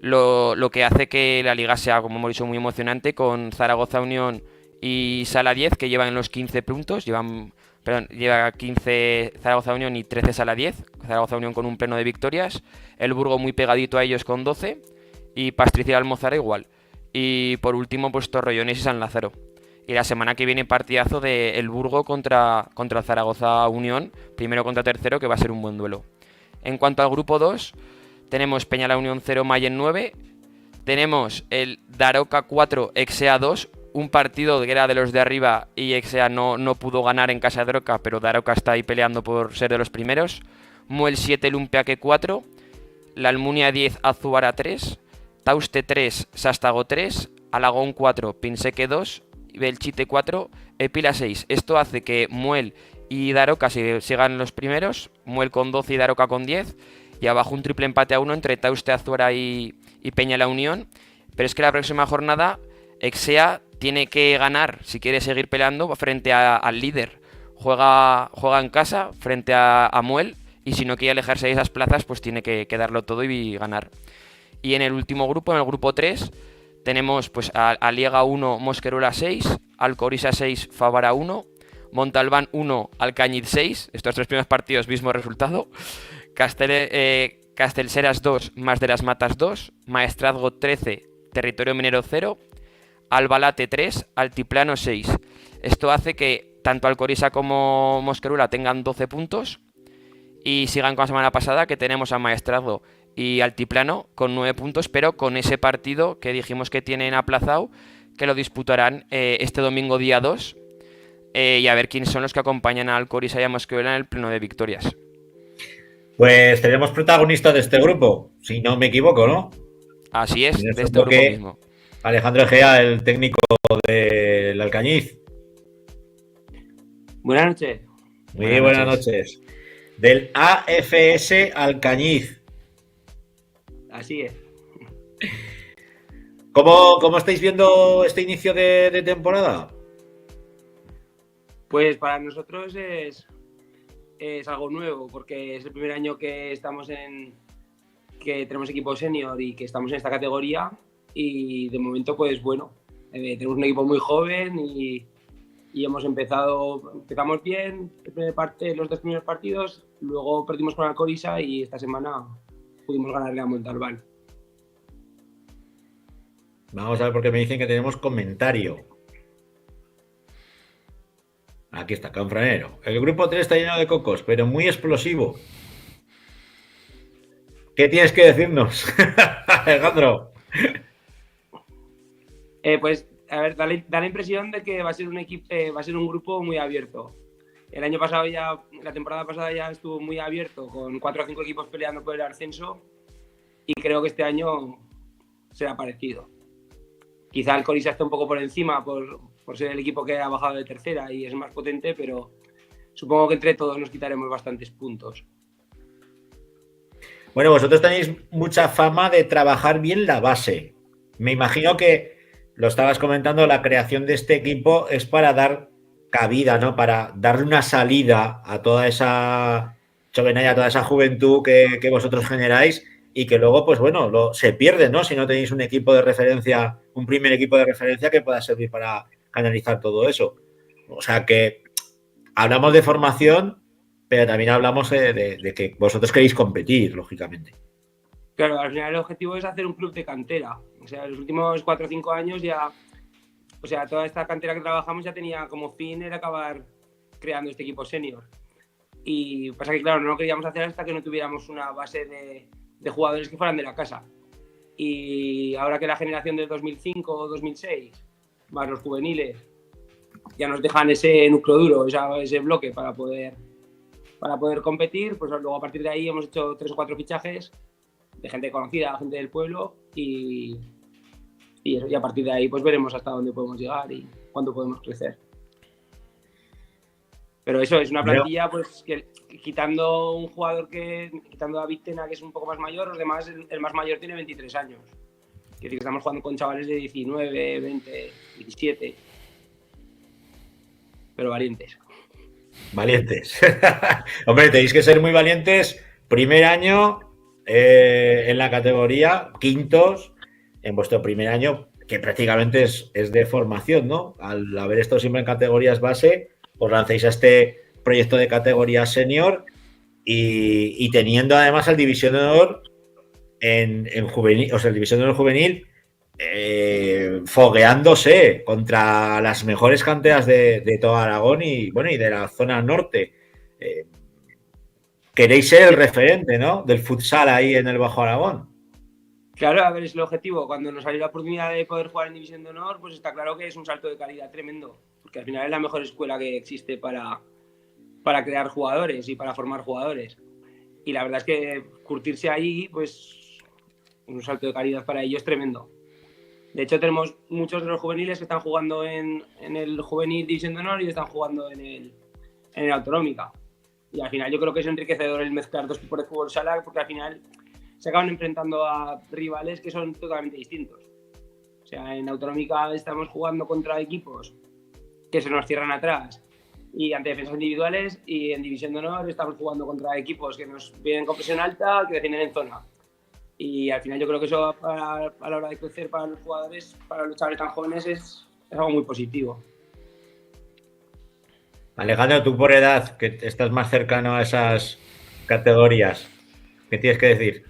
Speaker 7: lo que hace que la liga sea, como hemos dicho, muy emocionante, con Zaragoza Unión y Sala 10, que llevan los 15 puntos, lleva 15 Zaragoza Unión y 13 Sala 10, Zaragoza Unión con un pleno de victorias, el Burgo muy pegadito a ellos con 12, y Pastriz y Almozara igual. Y por último, pues Torrellones y San Lázaro. Y la semana que viene partidazo de el Burgo contra Zaragoza Unión, primero contra tercero, que va a ser un buen duelo. En cuanto al grupo 2, tenemos Peñala Unión 0, Mayen 9, tenemos el Daroca 4, Exea 2, un partido que era de los de arriba y Exea no pudo ganar en casa de Daroca, pero Daroca está ahí peleando por ser de los primeros. Muel 7, Lumpiaque 4, la Almunia 10, Azuara 3, Tauste 3, Sástago 3, Alagón 4, Pinseque 2, Belchite 4, Épila 6. Esto hace que Muel y Daroca sigan los primeros, Muel con 12 y Daroca con 10, y abajo un triple empate a 1 entre Tauste, Azuera y Peña La Unión. Pero es que la próxima jornada Exea tiene que ganar si quiere seguir peleando frente al líder. Juega en casa frente a Muel, y si no quiere alejarse de esas plazas, pues tiene que darlo todo y ganar. Y en el último grupo, en el grupo 3, tenemos pues a Liega 1, Mosqueruela 6, Alcoriza 6, Favara 1, Montalbán 1, Alcañiz 6, estos 3 primeros partidos mismo resultado, Castelseras 2, Mas de las Matas 2, Maestrazgo 13, Territorio Minero 0, Albalate 3, Altiplano 6. Esto hace que tanto Alcoriza como Mosqueruela tengan 12 puntos y sigan con la semana pasada, que tenemos a Maestrazgo y Altiplano con 9 puntos, pero con ese partido que dijimos que tienen aplazado, que lo disputarán este domingo día 2, y a ver quiénes son los que acompañan a Alcoriza y a Mosqueruela en el pleno de victorias.
Speaker 1: Pues tenemos protagonistas de este grupo, si no me equivoco, ¿no?
Speaker 7: Así es, de este grupo mismo.
Speaker 1: Alejandro Egea, el técnico del Alcañiz.
Speaker 8: Buenas noches.
Speaker 1: Muy buenas noches. Del AFS Alcañiz.
Speaker 8: Así es.
Speaker 1: ¿Cómo estáis viendo este inicio de temporada?
Speaker 8: Pues para nosotros es algo nuevo, porque es el primer año que estamos que tenemos equipo senior y que estamos en esta categoría, y de momento pues bueno, tenemos un equipo muy joven y empezamos bien los 2 primeros partidos, luego perdimos con Alcoriza y esta semana pudimos ganarle a Montalbán.
Speaker 1: Vamos a ver, porque me dicen que tenemos comentario. Aquí está, Canfranero. El grupo 3 está lleno de cocos, pero muy explosivo. ¿Qué tienes que decirnos, Alejandro?
Speaker 8: Pues, a ver, da la impresión de que va a ser un grupo muy abierto. El año pasado la temporada pasada ya estuvo muy abierto, con 4 o 5 equipos peleando por el ascenso, y creo que este año será parecido. Quizá el Alcoriza está un poco por encima por ser el equipo que ha bajado de tercera y es más potente, pero supongo que entre todos nos quitaremos bastantes puntos.
Speaker 1: Bueno, vosotros tenéis mucha fama de trabajar bien la base. Me imagino que, lo estabas comentando, la creación de este equipo es para dar cabida, ¿no? Para darle una salida a toda esa chovenaya, a toda esa juventud que vosotros generáis, y que luego, pues bueno, se pierde, ¿no? Si no tenéis un equipo de referencia, un primer equipo de referencia que pueda servir para canalizar todo eso. O sea que hablamos de formación, pero también hablamos de que vosotros queréis competir, lógicamente.
Speaker 8: Claro, al final el objetivo es hacer un club de cantera. O sea, en los últimos 4 o 5 años ya, o sea, toda esta cantera que trabajamos ya tenía como fin era acabar creando este equipo senior. Y pasa que, claro, no lo queríamos hacer hasta que no tuviéramos una base de jugadores que fueran de la casa. Y ahora que la generación del 2005 o 2006, más los juveniles, ya nos dejan ese núcleo duro, ese bloque para poder competir, pues luego a partir de ahí hemos hecho 3 o 4 fichajes de gente conocida, gente del pueblo, y a partir de ahí pues veremos hasta dónde podemos llegar y cuánto podemos crecer. Pero eso es una plantilla, pues que quitando un jugador quitando a David Tena, que es un poco más mayor, los demás, el más mayor tiene 23 años. Es decir, que estamos jugando con chavales de 19, 20, 17. Pero valientes.
Speaker 1: Valientes. Hombre, tenéis que ser muy valientes. Primer año en la categoría, quintos en vuestro primer año, que prácticamente es de formación, ¿no? Al haber estado siempre en categorías base, os lancéis a este proyecto de categoría senior y teniendo además el División de Honor en juvenil, o sea, el División de Honor juvenil fogueándose contra las mejores canteras de todo Aragón y bueno, y de la zona norte. Queréis ser el referente, ¿no? Del futsal ahí en el Bajo Aragón.
Speaker 8: Claro, a ver, es el objetivo. Cuando nos salió la oportunidad de poder jugar en División de Honor, pues está claro que es un salto de calidad tremendo, porque al final es la mejor escuela que existe para crear jugadores y para formar jugadores. Y la verdad es que curtirse ahí, pues un salto de calidad para ellos tremendo. De hecho, tenemos muchos de los juveniles que están jugando en el Juvenil División de Honor y están jugando en el Autonómica. Y al final yo creo que es enriquecedor el mezclar dos tipos de fútbol sala, porque al final se acaban enfrentando a rivales que son totalmente distintos. O sea, en Autonómica estamos jugando contra equipos que se nos cierran atrás y ante defensas individuales, y en División de Honor estamos jugando contra equipos que nos vienen con presión alta, que defienden en zona. Y al final yo creo que eso a la hora de crecer para los jugadores, para los chavales tan jóvenes, es algo muy positivo.
Speaker 1: Alejandro, tú por edad, que estás más cercano a esas categorías, ¿qué tienes que decir?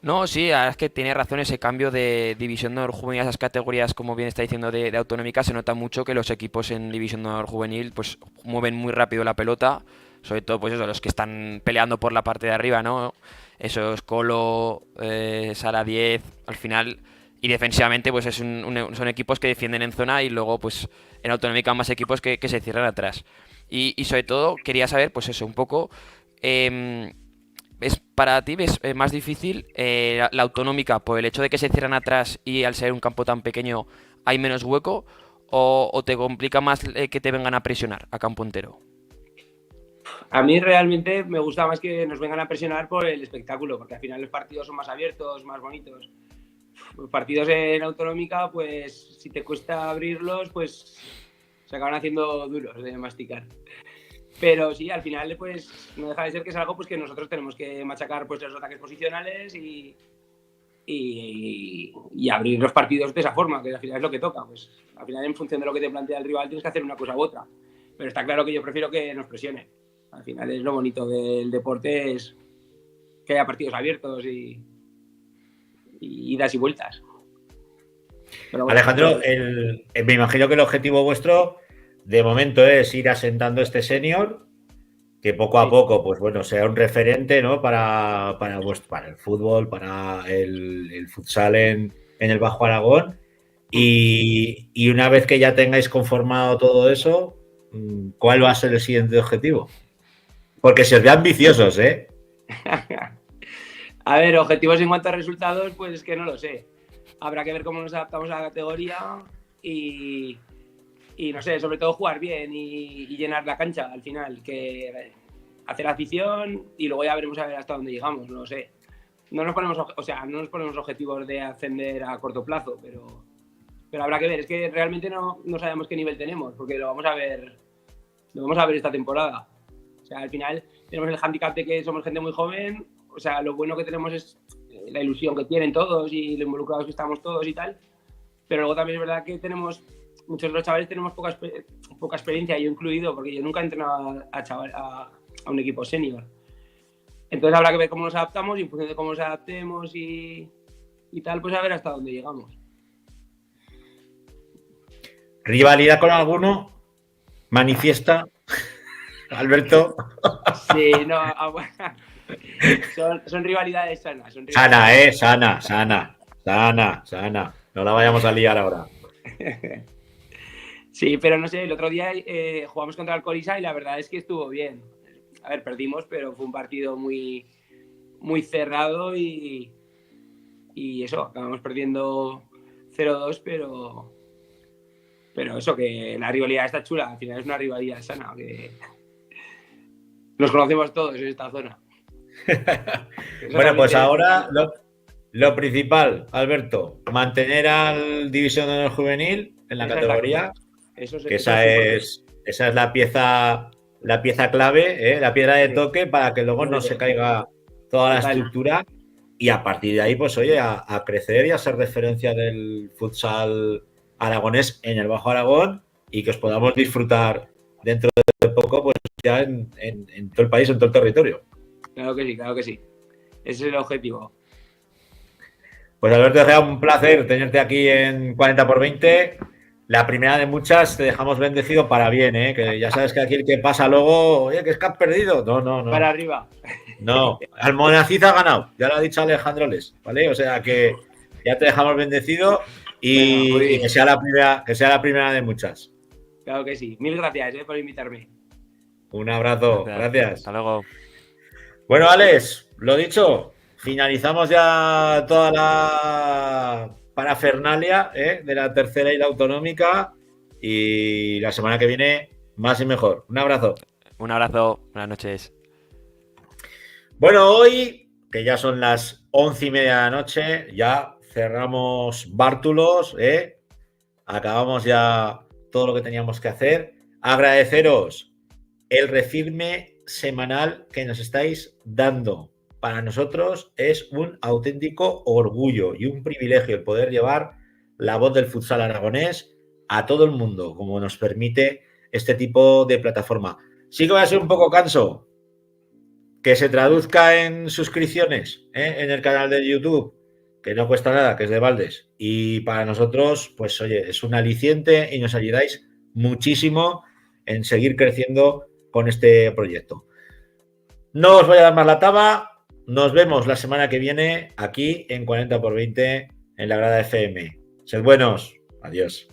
Speaker 7: No, sí, la verdad es que tiene razón, ese cambio de División de Honor Juvenil a esas categorías, como bien está diciendo, de Autonómica. Se nota mucho que los equipos en División de Honor Juvenil pues mueven muy rápido la pelota, sobre todo pues eso, los que están peleando por la parte de arriba, ¿no? Esos Colo, Sala 10, al final, y defensivamente pues son equipos que defienden en zona, y luego pues en Autonómica más equipos que se cierran atrás. Y sobre todo quería saber pues eso, un poco... ¿Para ti es más difícil la Autonómica por el hecho de que se cierran atrás y al ser un campo tan pequeño hay menos hueco, o te complica más que te vengan a presionar a campo entero?
Speaker 8: A mí realmente me gusta más que nos vengan a presionar por el espectáculo, porque al final los partidos son más abiertos, más bonitos. Los partidos en Autonómica, pues si te cuesta abrirlos, pues se acaban haciendo duros de masticar. Pero sí, al final pues no deja de ser que es algo pues que nosotros tenemos que machacar pues los ataques posicionales y abrir los partidos de esa forma, que al final es lo que toca. Pues al final, en función de lo que te plantea el rival, tienes que hacer una cosa u otra. Pero está claro que yo prefiero que nos presione. Al final es lo bonito del deporte, es que haya partidos abiertos y idas y vueltas.
Speaker 1: Pero bueno, Alejandro, me imagino que el objetivo vuestro de momento es ir asentando este senior, que poco a poco, pues bueno, sea un referente, ¿no? Para el fútbol, para el futsal en el Bajo Aragón. Y una vez que ya tengáis conformado todo eso, ¿cuál va a ser el siguiente objetivo? Porque se os ve ambiciosos, ¿eh?
Speaker 8: A ver, objetivos en cuanto a resultados, pues es que no lo sé. Habrá que ver cómo nos adaptamos a la categoría y no sé, sobre todo jugar bien y llenar la cancha al final, que hacer afición, y luego ya veremos a ver hasta dónde llegamos, no lo sé. No nos ponemos objetivos de ascender a corto plazo, pero habrá que ver. Es que realmente no sabemos qué nivel tenemos, porque lo vamos a ver esta temporada. O sea, al final tenemos el hándicap de que somos gente muy joven. O sea, lo bueno que tenemos es la ilusión que tienen todos y lo involucrados que estamos todos y tal. Pero luego también es verdad que muchos de los chavales tenemos poca experiencia, yo incluido, porque yo nunca he entrenado a un equipo senior. Entonces habrá que ver cómo nos adaptamos, y en función de cómo nos adaptemos y tal, pues a ver hasta dónde llegamos.
Speaker 1: ¿Rivalidad con alguno? ¿Manifiesta? Alberto.
Speaker 8: Sí, no, son rivalidades sanas.
Speaker 1: Sana. No la vayamos a liar ahora.
Speaker 8: Sí, pero no sé, el otro día jugamos contra el Corisa y la verdad es que estuvo bien. A ver, perdimos, pero fue un partido muy, muy cerrado y eso, acabamos perdiendo 0-2, pero eso, que la rivalidad está chula. Al final es una rivalidad sana, que nos conocemos todos en esta zona.
Speaker 1: Bueno, pues ahora lo principal, Alberto, mantener al División de Honor Juvenil en la categoría, que esa es la pieza clave, la piedra de toque, para que luego no se caiga toda la estructura, y a partir de ahí, pues oye, a crecer y a ser referencia del futsal aragonés en el Bajo Aragón, y que os podamos disfrutar dentro de poco, pues ya en todo el país, en todo el territorio.
Speaker 8: Claro que sí. Ese es el objetivo.
Speaker 1: Pues Alberto, ha sido un placer tenerte aquí en 40x20. La primera de muchas, te dejamos bendecido para bien, ¿eh? Que ya sabes que aquí el que pasa luego, oye, que es que has perdido. No.
Speaker 8: Para arriba.
Speaker 1: No, Almonacid ha ganado, ya lo ha dicho Alejandro Les, ¿vale? O sea que ya te dejamos bendecido y que sea la primera de muchas.
Speaker 8: Claro que sí. Mil gracias por invitarme.
Speaker 1: Un abrazo, gracias.
Speaker 7: Hasta luego.
Speaker 1: Bueno, Alex, lo dicho, finalizamos ya toda la parafernalia de la tercera y la autonómica y la semana que viene más y mejor. Un abrazo.
Speaker 7: Un abrazo, buenas noches.
Speaker 1: Bueno, hoy, que ya son las 11:30 de la noche, ya cerramos Bártulos, acabamos ya todo lo que teníamos que hacer. Agradeceros el refirme semanal que nos estáis dando. Para nosotros es un auténtico orgullo y un privilegio el poder llevar la voz del futsal aragonés a todo el mundo, como nos permite este tipo de plataforma. Sí que va a ser un poco canso que se traduzca en suscripciones en el canal de YouTube, que no cuesta nada, que es de Valdes. Y para nosotros, pues oye, es un aliciente y nos ayudáis muchísimo en seguir creciendo con este proyecto. No os voy a dar más la taba. Nos vemos la semana que viene aquí en 40x20 en la Grada FM. Sed buenos. Adiós.